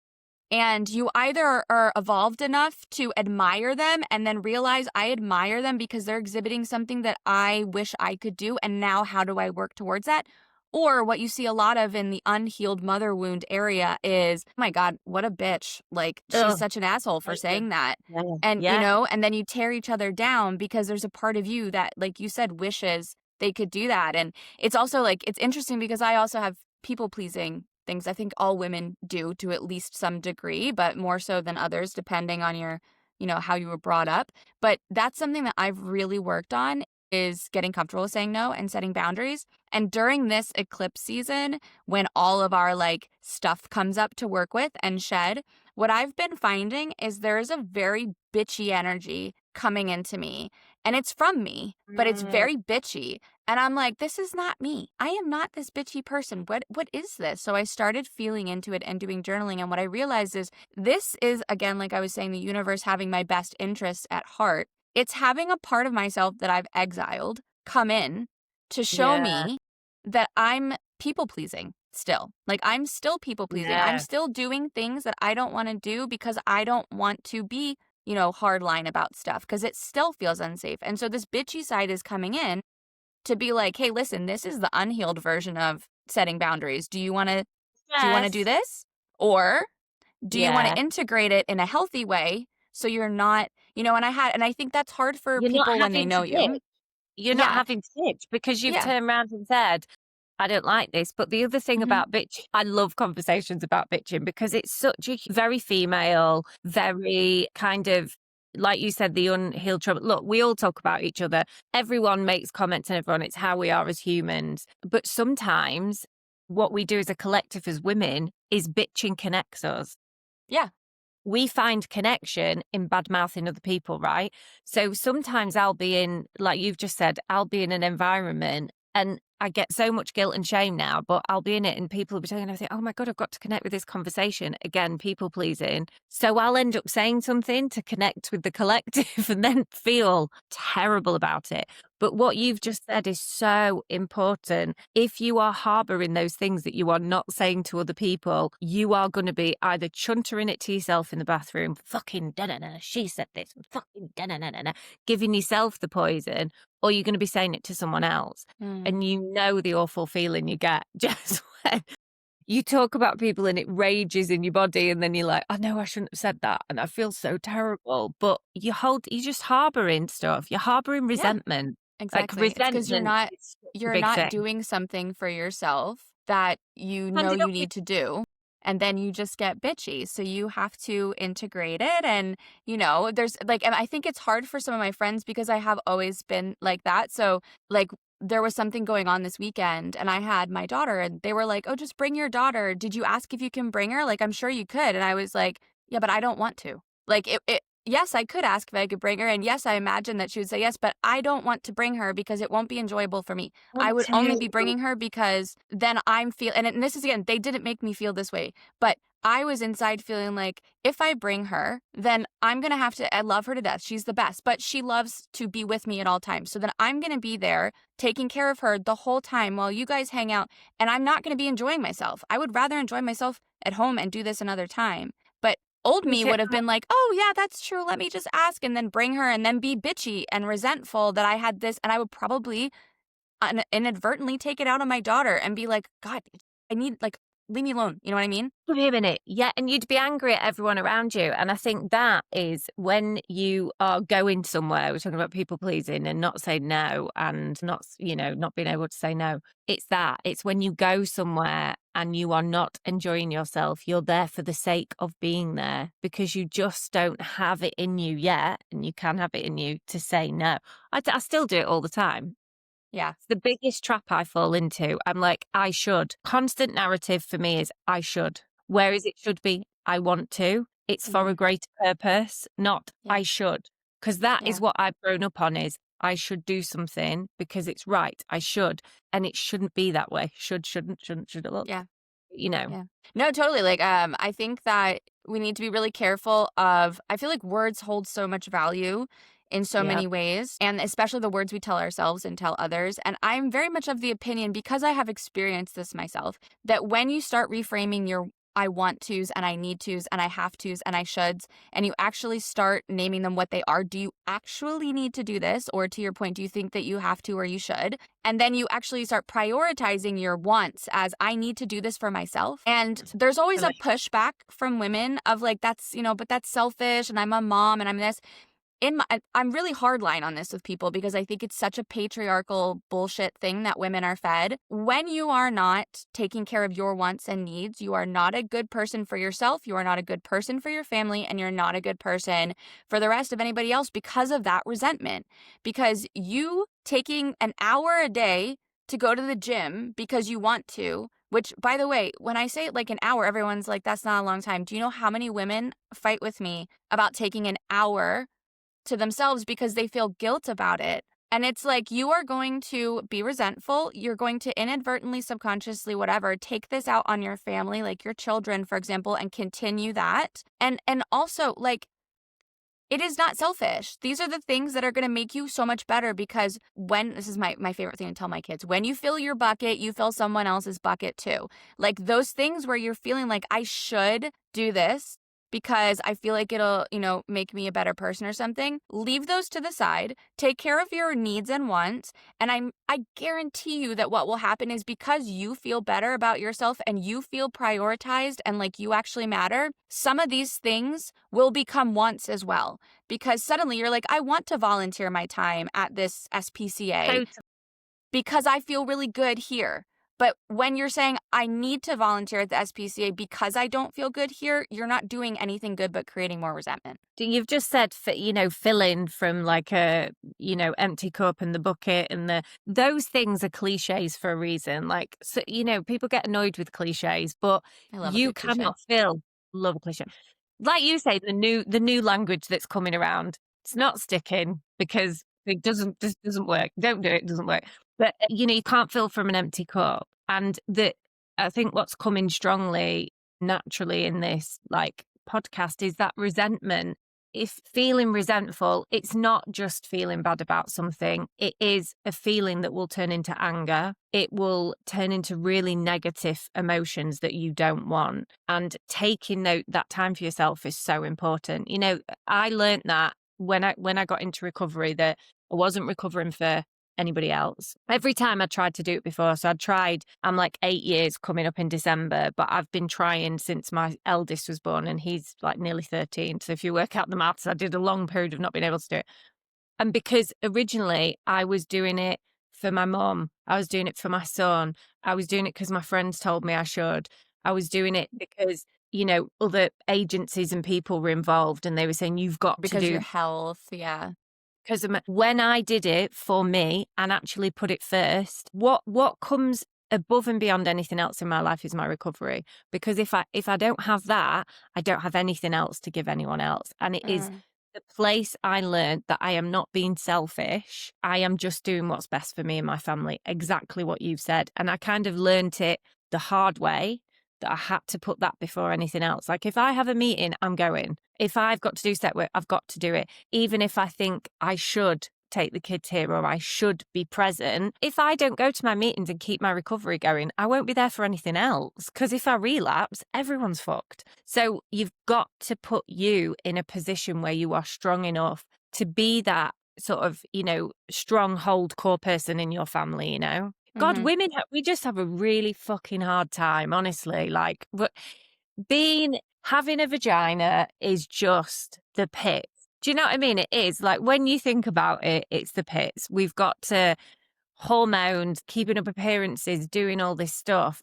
and you either are evolved enough to admire them and then realize I admire them because they're exhibiting something that I wish I could do, and now how do I work towards that? Or what you see a lot of in the unhealed mother wound area is, oh my God, what a bitch. Like, she's such an asshole for saying that. And, and then you tear each other down because there's a part of you that, like you said, wishes they could do that. And it's also like, it's interesting because I also have people pleasing things I think all women do to at least some degree, but more so than others, depending on your, how you were brought up. But that's something that I've really worked on is getting comfortable with saying no and setting boundaries. And during this eclipse season, when all of our like stuff comes up to work with and shed, what I've been finding is there is a very bitchy energy coming into me. And it's from me, but it's very bitchy. And I'm like, this is not me. I am not this bitchy person. What is this? So I started feeling into it and doing journaling. And what I realized is this is, again, like I was saying, the universe having my best interests at heart. It's having a part of myself that I've exiled come in to show Yeah. me that I'm people pleasing still. Like I'm still people pleasing. I'm Yeah. still doing things that I don't want to do because I don't want to be, hard line about stuff because it still feels unsafe. And so this bitchy side is coming in to be like, hey, listen, this is the unhealed version of setting boundaries. Do you want to do Yes. this? Or do you want Yeah. to integrate it in a healthy way so you're not, and I think that's hard for You're not people when they having to know you. ditch. You're not Yeah. having to ditch because you've Yeah. turned around and said, I don't like this. But the other thing Hmm. about bitch, I love conversations about bitching because it's such a very female, very kind of, like you said, the unhealed trauma. Look, we all talk about each other. Everyone makes comments on everyone. It's how we are as humans. But sometimes what we do as a collective as women is bitching connects us. Yeah. We find connection in bad mouthing other people, right? So sometimes I'll be in, like you've just said, I'll be in an environment and I get so much guilt and shame now, but I'll be in it and people will be talking and I think, oh my God, I've got to connect with this conversation. Again, people pleasing. So I'll end up saying something to connect with the collective and then feel terrible about it. But what you've just said is so important. If you are harboring those things that you are not saying to other people, you are going to be either chuntering it to yourself in the bathroom, fucking da-da-da, she said this, fucking da-da-da-da, giving yourself the poison, or you're going to be saying it to someone else. And you know the awful feeling you get just when you talk about people and it rages in your body and then you're like, I know I shouldn't have said that and I feel so terrible. But you're just harboring stuff. You're harboring Yeah. resentment. Like Exactly. It's because resentment is such a you're big not thing. doing something for yourself that you know Ended up you with need to do. And then you just get bitchy. So you have to integrate it. And, there's like, and I think it's hard for some of my friends because I have always been like that. So, like, there was something going on this weekend and I had my daughter and they were like, oh, just bring your daughter. Did you ask if you can bring her? Like, I'm sure you could. And I was like, yeah, but I don't want to. Like, yes, I could ask if I could bring her. And yes, I imagine that she would say yes, but I don't want to bring her because it won't be enjoyable for me. I want would only be to. bringing her because then and this is again, they didn't make me feel this way, but I was inside feeling like if I bring her, then I'm going to I love her to death. She's the best, but she loves to be with me at all times. So then I'm going to be there taking care of her the whole time while you guys hang out. And I'm not going to be enjoying myself. I would rather enjoy myself at home and do this another time. But old me would have been like, oh, yeah, that's true. Let me just ask and then bring her and then be bitchy and resentful that I had this. And I would probably inadvertently take it out on my daughter and be like, God, I need, like, leave me alone. You know what I mean? Give me a minute. Yeah. And you'd be angry at everyone around you. And I think that is when you are going somewhere, we're talking about people pleasing and not saying no and not, not being able to say no. It's that. It's when you go somewhere and you are not enjoying yourself. You're there for the sake of being there because you just don't have it in you yet. And you can have it in you to say no. I still do it all the time. Yeah. It's the biggest trap I fall into. I'm like, I should. Constant narrative for me is I should. Whereas it should be, I want to. It's for a greater purpose, not Yeah. I should. Because that is Yeah. what I've grown up on is I should do something because it's right. I should. And it shouldn't be that way. Should, shouldn't, should it look? Yeah. Yeah. No, totally. Like, I think that we need to be really careful I feel like words hold so much value in so Yep. many ways, and especially the words we tell ourselves and tell others. And I'm very much of the opinion, because I have experienced this myself, that when you start reframing your I want tos and I need tos and I have tos and I shoulds, and you actually start naming them what they are. Do you actually need to do this? Or to your point, do you think that you have to or you should? And then you actually start prioritizing your wants as I need to do this for myself. And there's always a pushback from women of like, that's, but that's selfish and I'm a mom and I'm this. I'm really hardline on this with people because I think it's such a patriarchal bullshit thing that women are fed. When you are not taking care of your wants and needs, you are not a good person for yourself, you are not a good person for your family, and you're not a good person for the rest of anybody else because of that resentment. Because you taking an hour a day to go to the gym because you want to, which, by the way, when I say like an hour, everyone's like, that's not a long time. Do you know how many women fight with me about taking an hour to themselves because they feel guilt about it? And it's like, you are going to be resentful. You're going to inadvertently, subconsciously, whatever, take this out on your family, like your children, for example, and continue that. And also, like, it is not selfish. These are the things that are going to make you so much better, because this is my favorite thing to tell my kids, when you fill your bucket, you fill someone else's bucket too. Like those things where you're feeling like I should do this because I feel like it'll, make me a better person or something. Leave those to the side. Take care of your needs and wants. And I guarantee you that what will happen is, because you feel better about yourself and you feel prioritized and like you actually matter, some of these things will become wants as well. Because suddenly you're like, I want to volunteer my time at this SPCA Totally. because I feel really good here. But when you're saying I need to volunteer at the SPCA because I don't feel good here, you're not doing anything good but creating more resentment. You've just said, filling from like a, empty cup and the bucket and those things are cliches for a reason. Like, so, people get annoyed with cliches, but I love you cannot love a cliche. Like you say, the new language that's coming around, it's not sticking because it doesn't work. Don't do it. It doesn't work. But, you can't fill from an empty cup. And I think what's coming strongly naturally in this like podcast is that resentment. If feeling resentful, it's not just feeling bad about something. It is a feeling that will turn into anger. It will turn into really negative emotions that you don't want. And taking that time for yourself is so important. I learned that when I got into recovery, that I wasn't recovering for anybody else. Every time I tried to do it before, so I'm like 8 years coming up in December, but I've been trying since my eldest was born and he's like nearly 13. So if you work out the maths, I did a long period of not being able to do it. And because originally I was doing it for my mom, I was doing it for my son, I was doing it because my friends told me I should. I was doing it because other agencies and people were involved and they were saying, you've got because to do your health. Yeah. Because when I did it for me and actually put it first, what comes above and beyond anything else in my life is my recovery. Because if I don't have that, I don't have anything else to give anyone else. And it is the place I learned that I am not being selfish. I am just doing what's best for me and my family. Exactly what you've said. And I kind of learned it the hard way, that I had to put that before anything else. Like if I have a meeting, I'm going. If I've got to do set work, I've got to do it. Even if I think I should take the kids here or I should be present, if I don't go to my meetings and keep my recovery going, I won't be there for anything else. Because if I relapse, everyone's fucked. So you've got to put you in a position where you are strong enough to be that sort of, stronghold core person in your family, God, women, we just have a really fucking hard time, honestly. Like, having a vagina is just the pits. Do you know what I mean? It is. Like, when you think about it, it's the pits. We've got to hormones, keeping up appearances, doing all this stuff.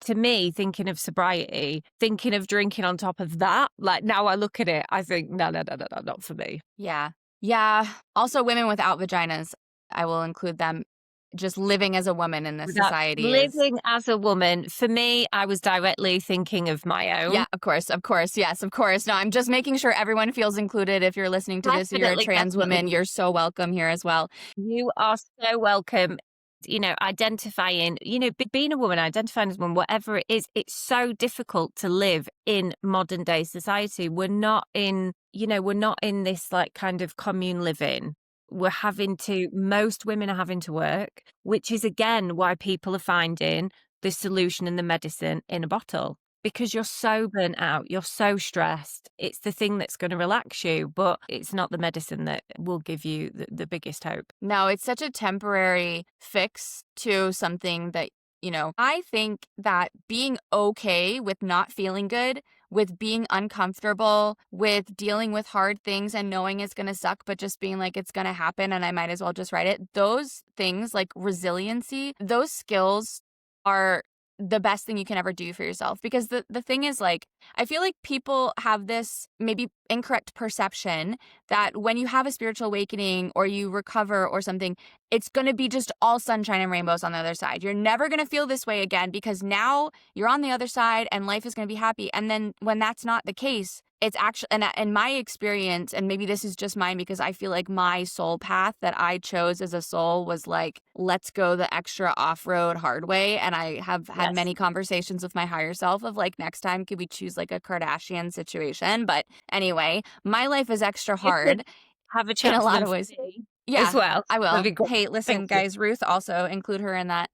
To me, thinking of sobriety, thinking of drinking on top of that, like now I look at it, I think, no, not for me. Yeah. Yeah. Also, women without vaginas, I will include them. Just living as a woman in this society living as a woman, for me, I was directly thinking of my own. Yeah, of course. Yes, of course. No, I'm just making sure everyone feels included. If you're listening to this, you're a trans woman, you're so welcome here as well. You are so welcome. Identifying, being a woman, identifying as a woman, whatever it is, it's so difficult to live in modern day society. We're not in this like kind of commune living. Most women are having to work, which is again why people are finding the solution and the medicine in a bottle, because you're so burnt out, you're so stressed. It's the thing that's going to relax you, but it's not the medicine that will give you the biggest hope. No, it's such a temporary fix to something that I think that being okay with not feeling good, with being uncomfortable, with dealing with hard things and knowing it's going to suck, but just being like, it's going to happen and I might as well just write it. Those things like resiliency, those skills are the best thing you can ever do for yourself. Because the thing is, like, I feel like people have this maybe incorrect perception that when you have a spiritual awakening or you recover or something, it's going to be just all sunshine and rainbows on the other side. You're never going to feel this way again because now you're on the other side and life is going to be happy. And then when that's not the case, it's actually, and in my experience, and maybe this is just mine because I feel like my soul path that I chose as a soul was like, let's go the extra off-road hard way. And I have had many conversations with my higher self of like, next time, could we choose like a Kardashian situation? But anyway, my life is extra hard have a in chat a to lot them of ways. today Yeah, as well. I will. That'd be great. Hey, listen, Thank you. guys, Ruth also, include her in that.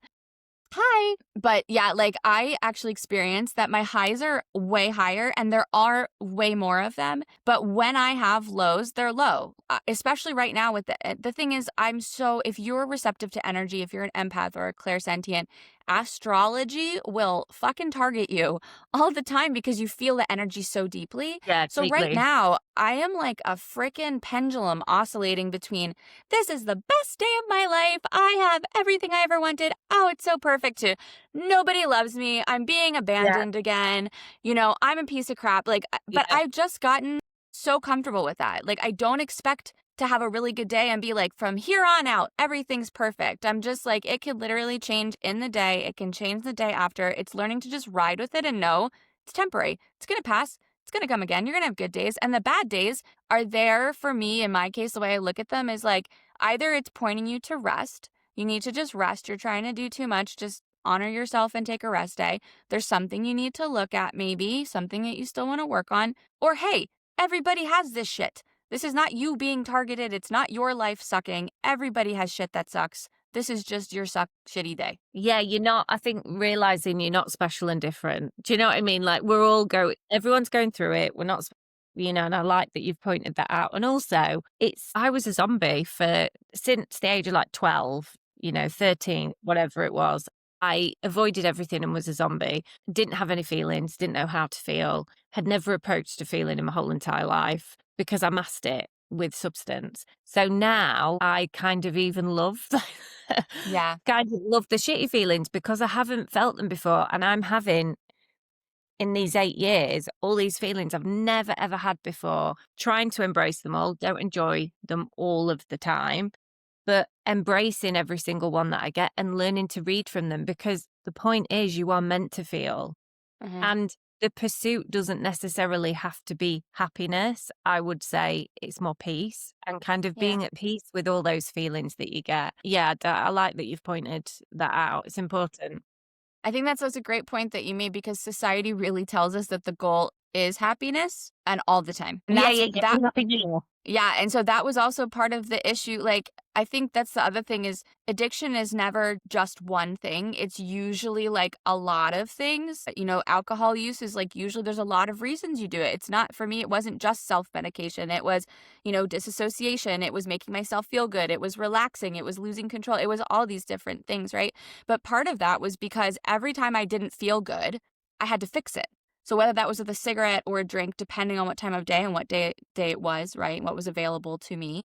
Hi. But yeah, like I actually experienced that my highs are way higher and there are way more of them. But when I have lows, they're low, especially right now with the thing is, if you're receptive to energy, if you're an empath or a clairsentient, astrology will fucking target you all the time because you feel the energy so deeply. Yeah, So right now, I am like a freaking pendulum oscillating between this is the best day of my life. I have everything I ever wanted. Oh, it's so perfect too. Nobody loves me. I'm being abandoned again. I'm a piece of crap. Like, but I've just gotten so comfortable with that. Like, I don't expect to have a really good day and be like, from here on out, everything's perfect. I'm just like, it could literally change in the day. It can change the day after. It's learning to just ride with it and know it's temporary. It's going to pass. It's going to come again. You're going to have good days. And the bad days are there for me. In my case, the way I look at them is like, either it's pointing you to rest. You need to just rest. You're trying to do too much. Just honor yourself and take a rest day. There's something you need to look at, maybe something that you still want to work on. Or, hey, everybody has this shit. This is not you being targeted. It's not your life sucking. Everybody has shit that sucks. This is just your shitty day. Yeah, I think realizing you're not special and different. Do you know what I mean? Like everyone's going through it. We're not, and I like that you've pointed that out. And also I was a zombie since the age of like 12, 13, whatever it was. I avoided everything and was a zombie. Didn't have any feelings, didn't know how to feel, had never approached a feeling in my whole entire life because I masked it with substance. So now I kind of even love Yeah. kind of love the shitty feelings because I haven't felt them before. And I'm having, in these 8 years, all these feelings I've never, ever had before, trying to embrace them all, don't enjoy them all of the time, but embracing every single one that I get and learning to read from them, because the point is you are meant to feel. Mm-hmm. And the pursuit doesn't necessarily have to be happiness. I would say it's more peace and kind of being at peace with all those feelings that you get. Yeah, I like that you've pointed that out. It's important. I think that's a great point that you made, because society really tells us that the goal is happiness and all the time. And yeah. And so that was also part of the issue. Like, I think that's the other thing is addiction is never just one thing. It's usually like a lot of things. Alcohol use is like, usually there's a lot of reasons you do it. It's not, for me, it wasn't just self-medication. It was, disassociation. It was making myself feel good. It was relaxing. It was losing control. It was all these different things, right? But part of that was because every time I didn't feel good, I had to fix it. So whether that was with a cigarette or a drink, depending on what time of day and what day it was, right, what was available to me,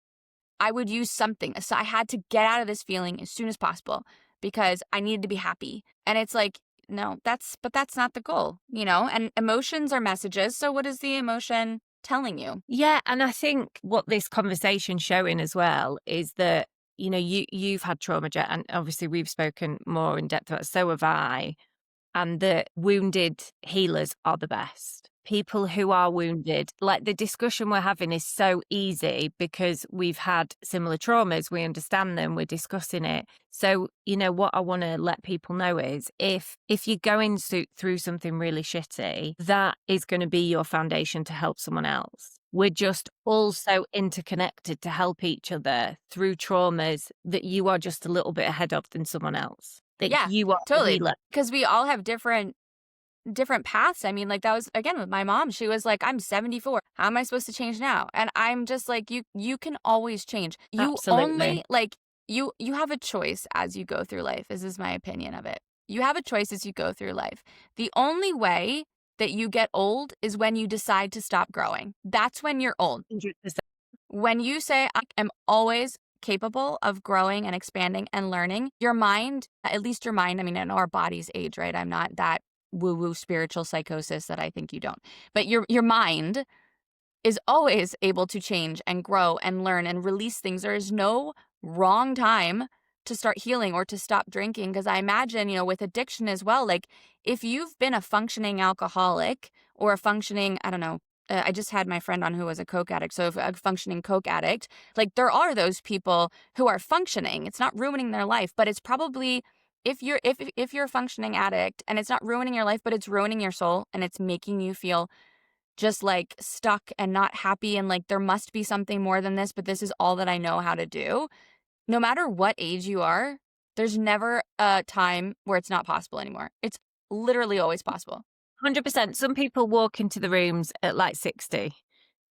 I would use something. So I had to get out of this feeling as soon as possible because I needed to be happy. And it's like, no, that's not the goal, and emotions are messages. So what is the emotion telling you? Yeah. And I think what this conversation's showing as well is that, you've had trauma, Jet, and obviously we've spoken more in depth about it, so have I. And the wounded healers are the best. People who are wounded, like the discussion we're having is so easy because we've had similar traumas. We understand them. We're discussing it. So, what I want to let people know is if you're going through something really shitty, that is going to be your foundation to help someone else. We're just all so interconnected to help each other through traumas that you are just a little bit ahead of than someone else. That you are totally, because we all have different paths. I mean, like that was again with my mom. She was like, I'm 74. How am I supposed to change now? And I'm just like, you can always change. You Absolutely. only you have a choice as you go through life. This is my opinion of it. You have a choice as you go through life. The only way that you get old is when you decide to stop growing. That's when you're old. 100%. When you say, I am always capable of growing and expanding and learning, your mind, at least your mind, I mean, I know our bodies age, right? I'm not that woo-woo spiritual psychosis that I think you don't. But your mind is always able to change and grow and learn and release things. There is no wrong time to start healing or to stop drinking. Because I imagine, with addiction as well, like if you've been a functioning alcoholic or a functioning, I don't know, I just had my friend on who was a Coke addict. So if a functioning Coke addict, like there are those people who are functioning. It's not ruining their life, but it's probably if you're a functioning addict and it's not ruining your life, but it's ruining your soul and it's making you feel just like stuck and not happy and like there must be something more than this, but this is all that I know how to do. No matter what age you are, there's never a time where it's not possible anymore. It's literally always possible. 100%. Some people walk into the rooms at like 60,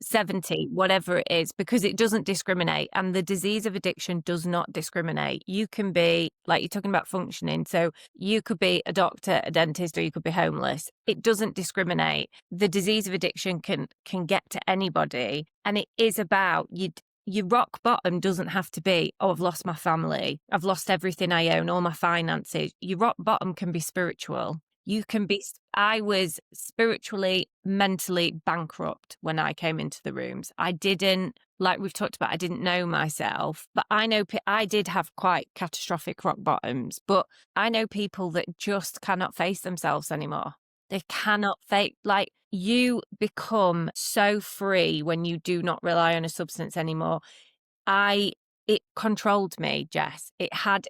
70, whatever it is, because it doesn't discriminate. And the disease of addiction does not discriminate. You can be, like you're talking about functioning. So you could be a doctor, a dentist, or you could be homeless. It doesn't discriminate. The disease of addiction can get to anybody. And it is about your rock bottom doesn't have to be, oh, I've lost my family. I've lost everything I own, all my finances. Your rock bottom can be spiritual. You can be, I was spiritually, mentally bankrupt when I came into the rooms. I didn't, like we've talked about, I didn't know myself, but I know I did have quite catastrophic rock bottoms, but I know people that just cannot face themselves anymore. They cannot face, like you become so free when you do not rely on a substance anymore. It controlled me, Jess. It had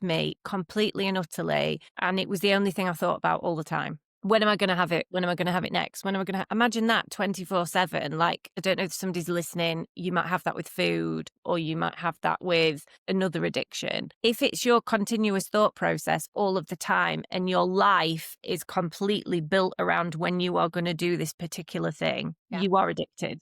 me completely and utterly. And it was the only thing I thought about all the time. When am I going to have it? When am I going to have it next? When am I going to imagine that 24/7? Like, I don't know if somebody's listening, you might have that with food or you might have that with another addiction. If it's your continuous thought process all of the time and your life is completely built around when you are going to do this particular thing, you are addicted.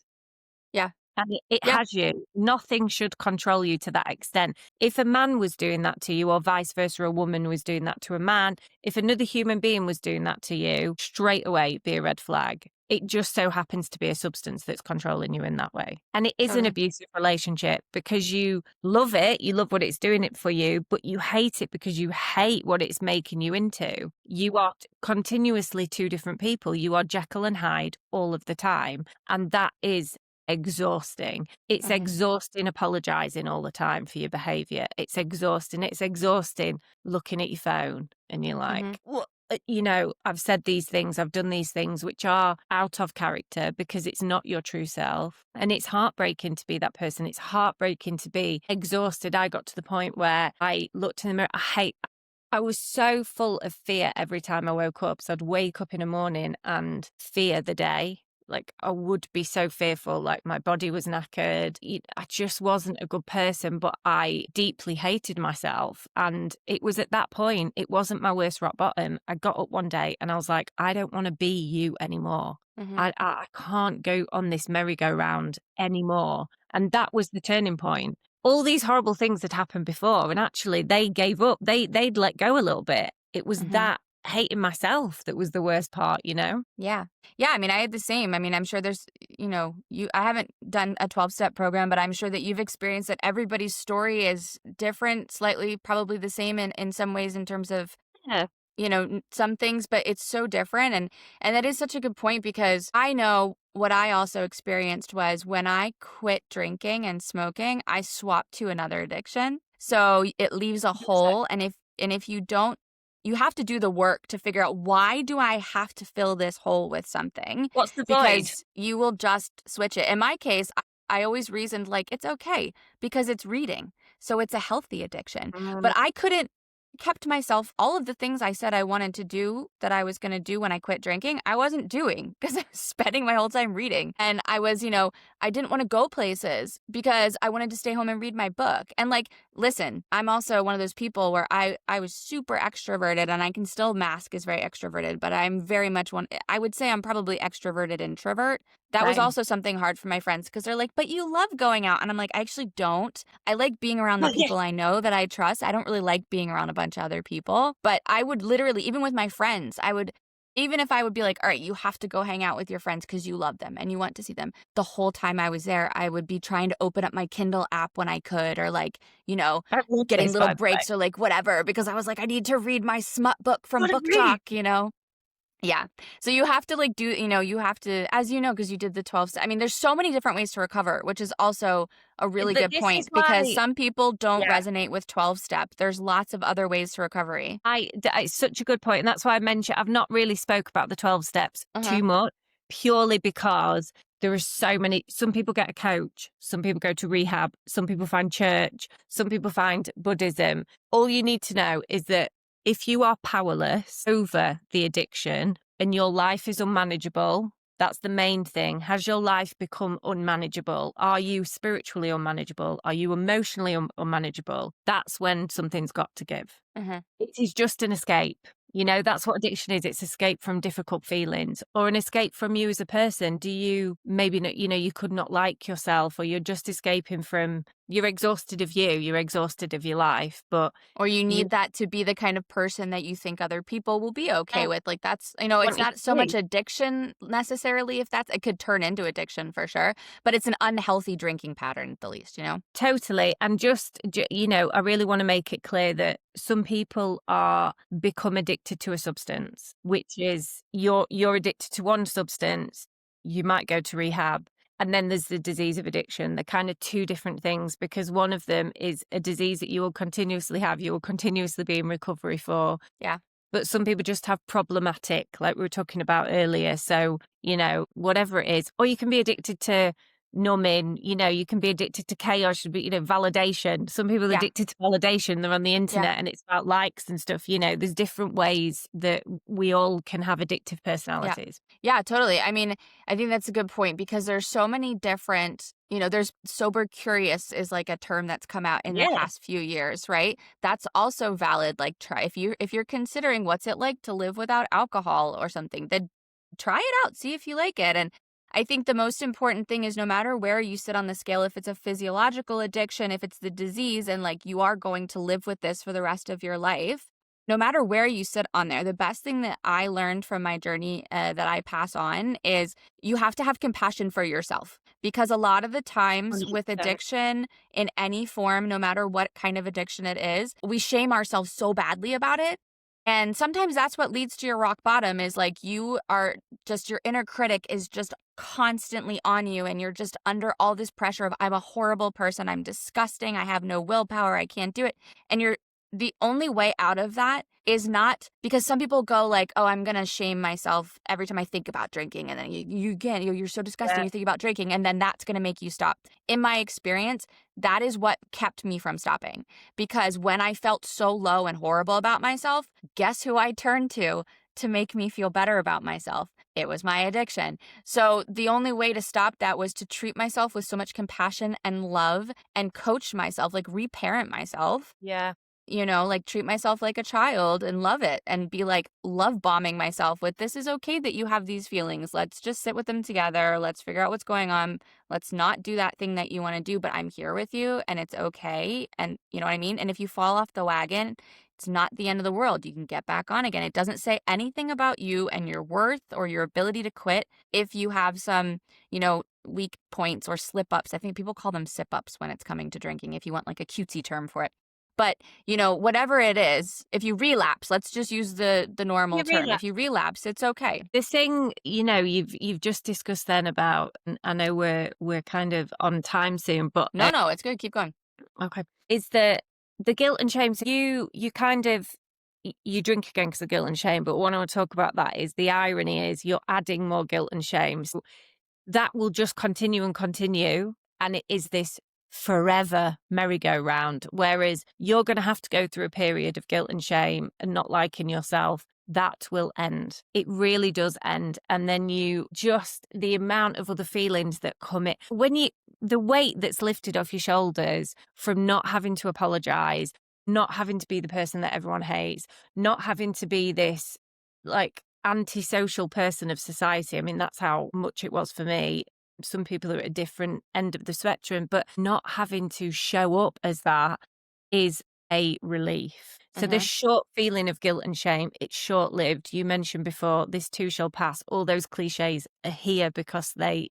Yeah. And it has you. Nothing should control you to that extent. If a man was doing that to you, or vice versa, a woman was doing that to a man, if another human being was doing that to you, straight away it'd be a red flag. It just so happens to be a substance that's controlling you in that way. And it is an abusive relationship because you love it, you love what it's doing it for you, but you hate it because you hate what it's making you into. You are continuously two different people. You are Jekyll and Hyde all of the time. And that is exhausting. It's exhausting apologizing all the time for your behavior. It's exhausting. It's exhausting looking at your phone and you're like, what? I've said these things, I've done these things which are out of character because it's not your true self. And it's heartbreaking to be that person. It's heartbreaking to be exhausted. I got to the point where I looked in the mirror. I was so full of fear every time I woke up. So I'd wake up in the morning and fear the day. Like I would be so fearful, like my body was knackered. I just wasn't a good person, but I deeply hated myself. And it was at that point, it wasn't my worst rock bottom. I got up one day and I was like, I don't want to be you anymore. I can't go on this merry-go-round anymore. And that was the turning point. All these horrible things had happened before, and actually they gave up. They'd let go a little bit. It was that hating myself that was the worst part, Yeah. I mean, I had the same. I mean, I'm sure there's, I haven't done a 12-step program, but I'm sure that you've experienced that everybody's story is different, slightly probably the same in some ways in terms of, some things, but it's so different. And that is such a good point because I know what I also experienced was when I quit drinking and smoking, I swapped to another addiction. So it leaves a hole. And if you don't, you have to do the work to figure out, why do I have to fill this hole with something? What's the void? Because you will just switch it. In my case, I always reasoned like it's okay because it's reading. So it's a healthy addiction. But I kept myself, all of the things I said I wanted to do that I was going to do when I quit drinking, I wasn't doing because I was spending my whole time reading. And I was, I didn't want to go places because I wanted to stay home and read my book. And like, listen, I'm also one of those people where I was super extroverted and I can still mask as very extroverted, but I'm very much I would say I'm probably extroverted introvert That was Same. also something hard for my friends because they're like, but you love going out. And I'm like, I actually don't. I like being around the Well, yeah. people I know that I trust. I don't really like being around a bunch of other people. But I would literally, even with my friends, even if I would be like, all right, you have to go hang out with your friends because you love them and you want to see them. The whole time I was there, I would be trying to open up my Kindle app when I could, or like, I love getting this, little by the way. breaks or like whatever, because I was like, I need to read my smut book from What a Book read. Talk. Yeah. So you have to like you have to, as you know, because you did the 12 steps. I mean, there's so many different ways to recover, which is also a really good This is point because why, some people don't yeah, resonate with 12 step. There's lots of other ways to recovery. it's such a good point, and that's why I mentioned I've not really spoke about the 12 steps Uh-huh. too much, purely because there are so many. Some people get a coach, some people go to rehab, some people find church, some people find Buddhism. All you need to know is that if you are powerless over the addiction and your life is unmanageable, that's the main thing. Has your life become unmanageable? Are you spiritually unmanageable? Are you emotionally unmanageable? That's when something's got to give. Uh-huh. It is just an escape. That's what addiction is. It's escape from difficult feelings or an escape from you as a person. Do you maybe not, you could not like yourself, or you're just escaping from, you're exhausted of you, you're exhausted of your life, but Or you you need that to be the kind of person that you think other people will be okay with. Like that's, it's want you not to so much be. addiction necessarily, if that's, it could turn into addiction for sure, but it's an unhealthy drinking pattern at the least. Totally. And I really want to make it clear that some people are become addicted to a substance, which is you're addicted to one substance, you might go to rehab. And then there's the disease of addiction. They're kind of two different things, because one of them is a disease that you will continuously have, you will continuously be in recovery for. Yeah. But some people just have problematic, like we were talking about earlier. So, whatever it is, or you can be addicted to numbing, you can be addicted to chaos, validation. Some people are Yeah. addicted to validation. They're on the Yeah. internet and it's about likes and stuff. There's different ways that we all can have addictive Yeah. personalities. Yeah, totally. I mean, I think that's a good point because there's so many different, there's sober curious is like a term that's come out in the Yeah. past few years, right? That's also valid. Like try if you're considering what's it like to live without alcohol or something, then try it out, see if you like it. And I think the most important thing is no matter where you sit on the scale, if it's a physiological addiction, if it's the disease, and like you are going to live with this for the rest of your life, no matter where you sit on there, the best thing that I learned from my journey that I pass on is you have to have compassion for yourself. Because a lot of the times with 100%. addiction in any form, no matter what kind of addiction it is, we shame ourselves so badly about it. And sometimes that's what leads to your rock bottom is like you are just, your inner critic is just constantly on you and you're just under all this pressure of I'm a horrible person, I'm disgusting, I have no willpower, I can't do it. And the only way out of that is not because some people go like, oh, I'm going to shame myself every time I think about drinking. And then you're so disgusting. Yeah. You think about drinking and then that's going to make you stop. In my experience, that is what kept me from stopping because when I felt so low and horrible about myself, guess who I turned to make me feel better about myself? It was my addiction. So the only way to stop that was to treat myself with so much compassion and love and coach myself, like reparent myself. Yeah. Like treat myself like a child and love it and be like love bombing myself with this is okay that you have these feelings. Let's just sit with them together. Let's figure out what's going on. Let's not do that thing that you want to do, but I'm here with you and it's okay. And you know what I mean? And if you fall off the wagon, it's not the end of the world. You can get back on again. It doesn't say anything about you and your worth or your ability to quit if you have some, weak points or slip ups. I think people call them sip ups when it's coming to drinking, if you want like a cutesy term for it. But, whatever it is, if you relapse, let's just use the normal term. If you relapse, it's okay. The thing, you've just discussed then about, and I know we're kind of on time soon, but No, it's good. Keep going. okay, is the guilt and shame. So you kind of you drink again because of guilt and shame, but what I want to talk about that is the irony is you're adding more guilt and shame. So that will just continue and continue, and it is this forever merry-go-round, whereas you're going to have to go through a period of guilt and shame and not liking yourself. That will end. It really does end. And then the amount of other feelings that come in, the weight that's lifted off your shoulders from not having to apologize, not having to be the person that everyone hates, not having to be this like antisocial person of society. I mean, that's how much it was for me. Some people are at a different end of the spectrum, but not having to show up as that is a relief. So the Mhm. short feeling of guilt and shame, it's short lived. You mentioned before, this too shall pass. All those cliches are here because they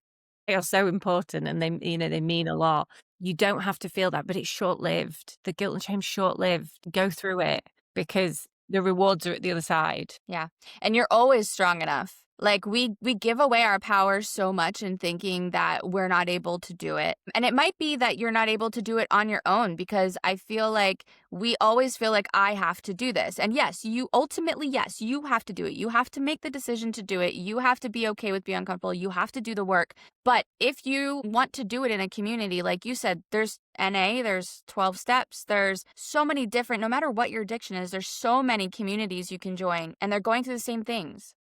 are so important and they, they mean a lot. You don't have to feel that, but it's short lived. The guilt and shame's short lived. Go through it because the rewards are at the other side. Yeah. And you're always strong enough. Like we give away our power so much in thinking that we're not able to do it. And it might be that you're not able to do it on your own, because I feel like we always feel like I have to do this. And yes, you ultimately, yes, you have to do it. You have to make the decision to do it. You have to be okay with being uncomfortable. You have to do the work. But if you want to do it in a community, like you said, there's NA, there's 12 steps, there's so many different, no matter what your addiction is, there's so many communities you can join, and they're going through the same things.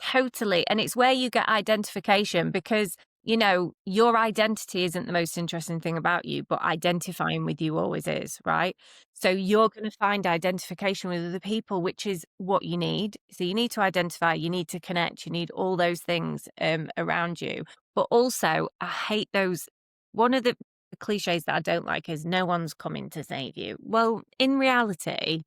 Totally. And it's where you get identification because, your identity isn't the most interesting thing about you, but identifying with you always is, right? So you're going to find identification with other people, which is what you need. So you need to identify, you need to connect, you need all those things around you. But also, I hate those. One of the cliches that I don't like is no one's coming to save you. Well, in reality,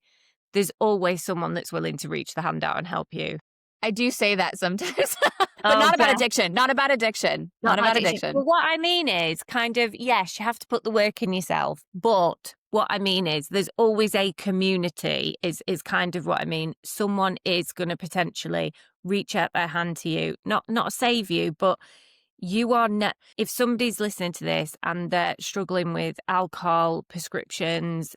there's always someone that's willing to reach the hand out and help you. I do say that sometimes, but Oh, not about Jess, addiction, not about addiction, not not about about addiction. Well, addiction. what I mean is kind of, yes, you have to put the work in yourself, but what I mean is there's always a community is kind of what I mean. Someone is going to potentially reach out their hand to you, not save you, but you are not, if somebody's listening to this and they're struggling with alcohol, prescriptions,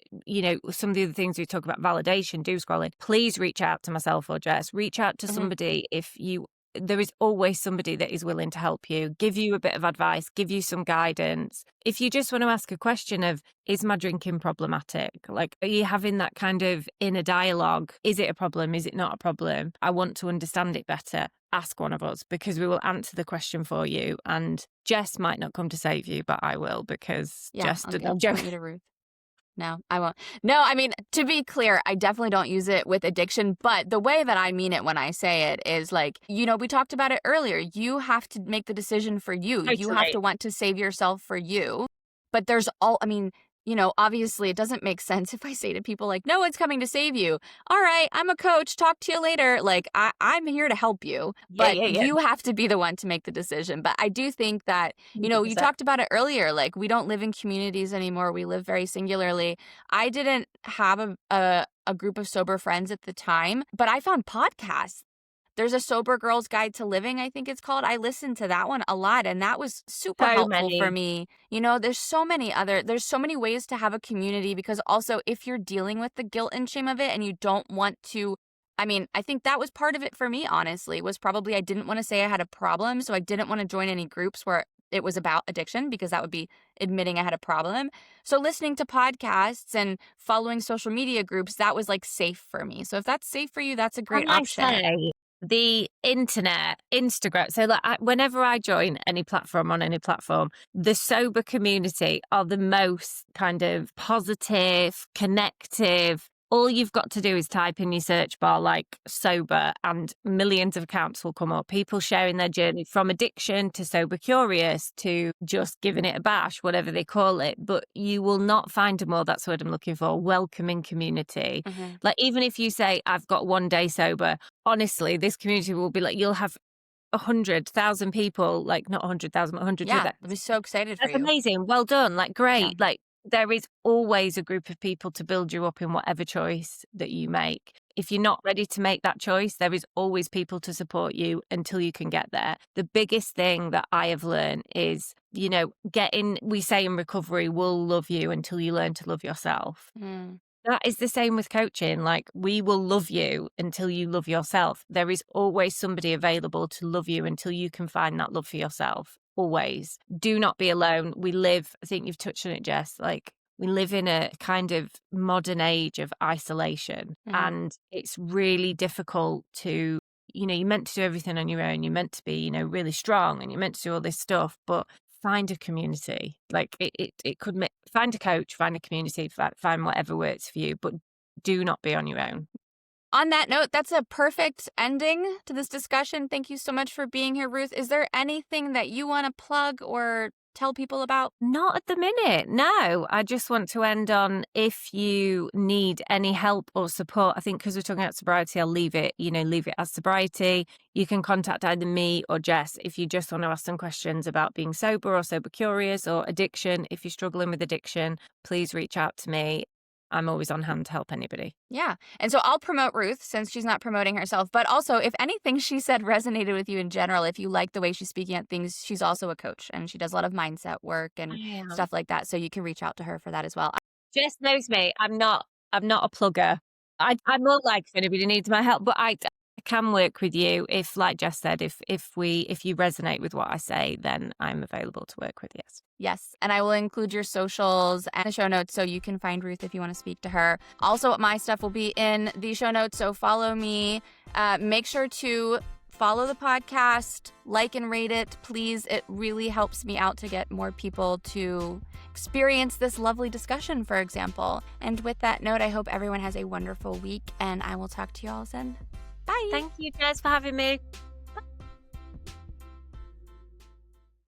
some of the other things we talk about, validation, doom scrolling, please reach out to myself or Jess. Reach out to Mhm. somebody there is always somebody that is willing to help you, give you a bit of advice, give you some guidance. If you just want to ask a question of, is my drinking problematic? Like, are you having that kind of inner dialogue? Is it a problem? Is it not a problem? I want to understand it better. Ask one of us because we will answer the question for you. And Jess might not come to save you, but I will because Yeah, Jess did. I'll I'm point joking. you to Ruth. No, I won't. No, I mean, to be clear, I definitely don't use it with addiction, but the way that I mean it when I say it is like, we talked about it earlier. You have to make the decision for you. You have Totally. to want to save yourself for you. But I mean, obviously it doesn't make sense if I say to people like, no one's coming to save you. All right, I'm a coach. Talk to you later. Like, I'm here to help you, Yeah, but yeah, yeah. you have to be the one to make the decision. But I do think that, you 100%. talked about it earlier. Like, we don't live in communities anymore. We live very singularly. I didn't have a group of sober friends at the time, but I found podcasts. There's a Sober Girl's Guide to Living, I think it's called. I listened to that one a lot, and that was super So helpful for many. me. There's so many ways to have a community, because also if you're dealing with the guilt and shame of it and you don't want to, I mean, I think that was part of it for me, honestly, was probably I didn't want to say I had a problem. So I didn't want to join any groups where it was about addiction, because that would be admitting I had a problem. So listening to podcasts and following social media groups, that was like safe for me. So if that's safe for you, that's a great Can I option. say the internet, Instagram? So, like, whenever I join any platform on any platform, the sober community are the most kind of positive, connective. All you've got to do is type in your search bar like sober, and millions of accounts will come up. People sharing their journey from addiction to sober curious to just giving it a bash, whatever they call it. But you will not find a more, that's what I'm looking for, welcoming community. Mhm. Like, even if you say, I've got one day sober, honestly, this community will be like, you'll have 100,000 people, like not 100,000, but 100. Yeah, I'm so excited for That's you. amazing. Well done. Like, Yeah. great. Like, there is always a group of people to build you up in whatever choice that you make. If you're not ready to make that choice, there is always people to support you until you can get there. The biggest thing that I have learned is, we say in recovery, we'll love you until you learn to love yourself. Mm. That is the same with coaching. Like, we will love you until you love yourself. There is always somebody available to love you until you can find that love for yourself. Always. Do not be alone. I think you've touched on it, Jess, like, we live in a kind of modern age of isolation, Mhm. and it's really difficult to, you're meant to do everything on your own. You're meant to be, really strong, and you're meant to do all this stuff, but find a community. Like, it could find a coach, find a community, find whatever works for you, but do not be on your own. On that note, that's a perfect ending to this discussion. Thank you so much for being here, Ruth. Is there anything that you want to plug or tell people about? Not at the minute, no. I just want to end on, if you need any help or support, I think because we're talking about sobriety, I'll leave it as sobriety. You can contact either me or Jess if you just want to ask some questions about being sober or sober curious or addiction. If you're struggling with addiction, please reach out to me. I'm always on hand to help anybody. Yeah. And so I'll promote Ruth since she's not promoting herself. But also, if anything she said resonated with you in general, if you like the way she's speaking at things, she's also a coach and she does a lot of mindset work and stuff like that. So you can reach out to her for that as well. Jess knows me. I'm not a plugger. I'm more like if anybody needs my help, but I can work with you if, like Jess said, if you resonate with what I say, then I'm available to work with. Yes. Yes. And I will include your socials and the show notes so you can find Ruth if you want to speak to her. Also, my stuff will be in the show notes. So follow me. Make sure to follow the podcast, like and rate it, please. It really helps me out to get more people to experience this lovely discussion, for example. And with that note, I hope everyone has a wonderful week and I will talk to you all soon. Bye. Thank you, Jess, for having me.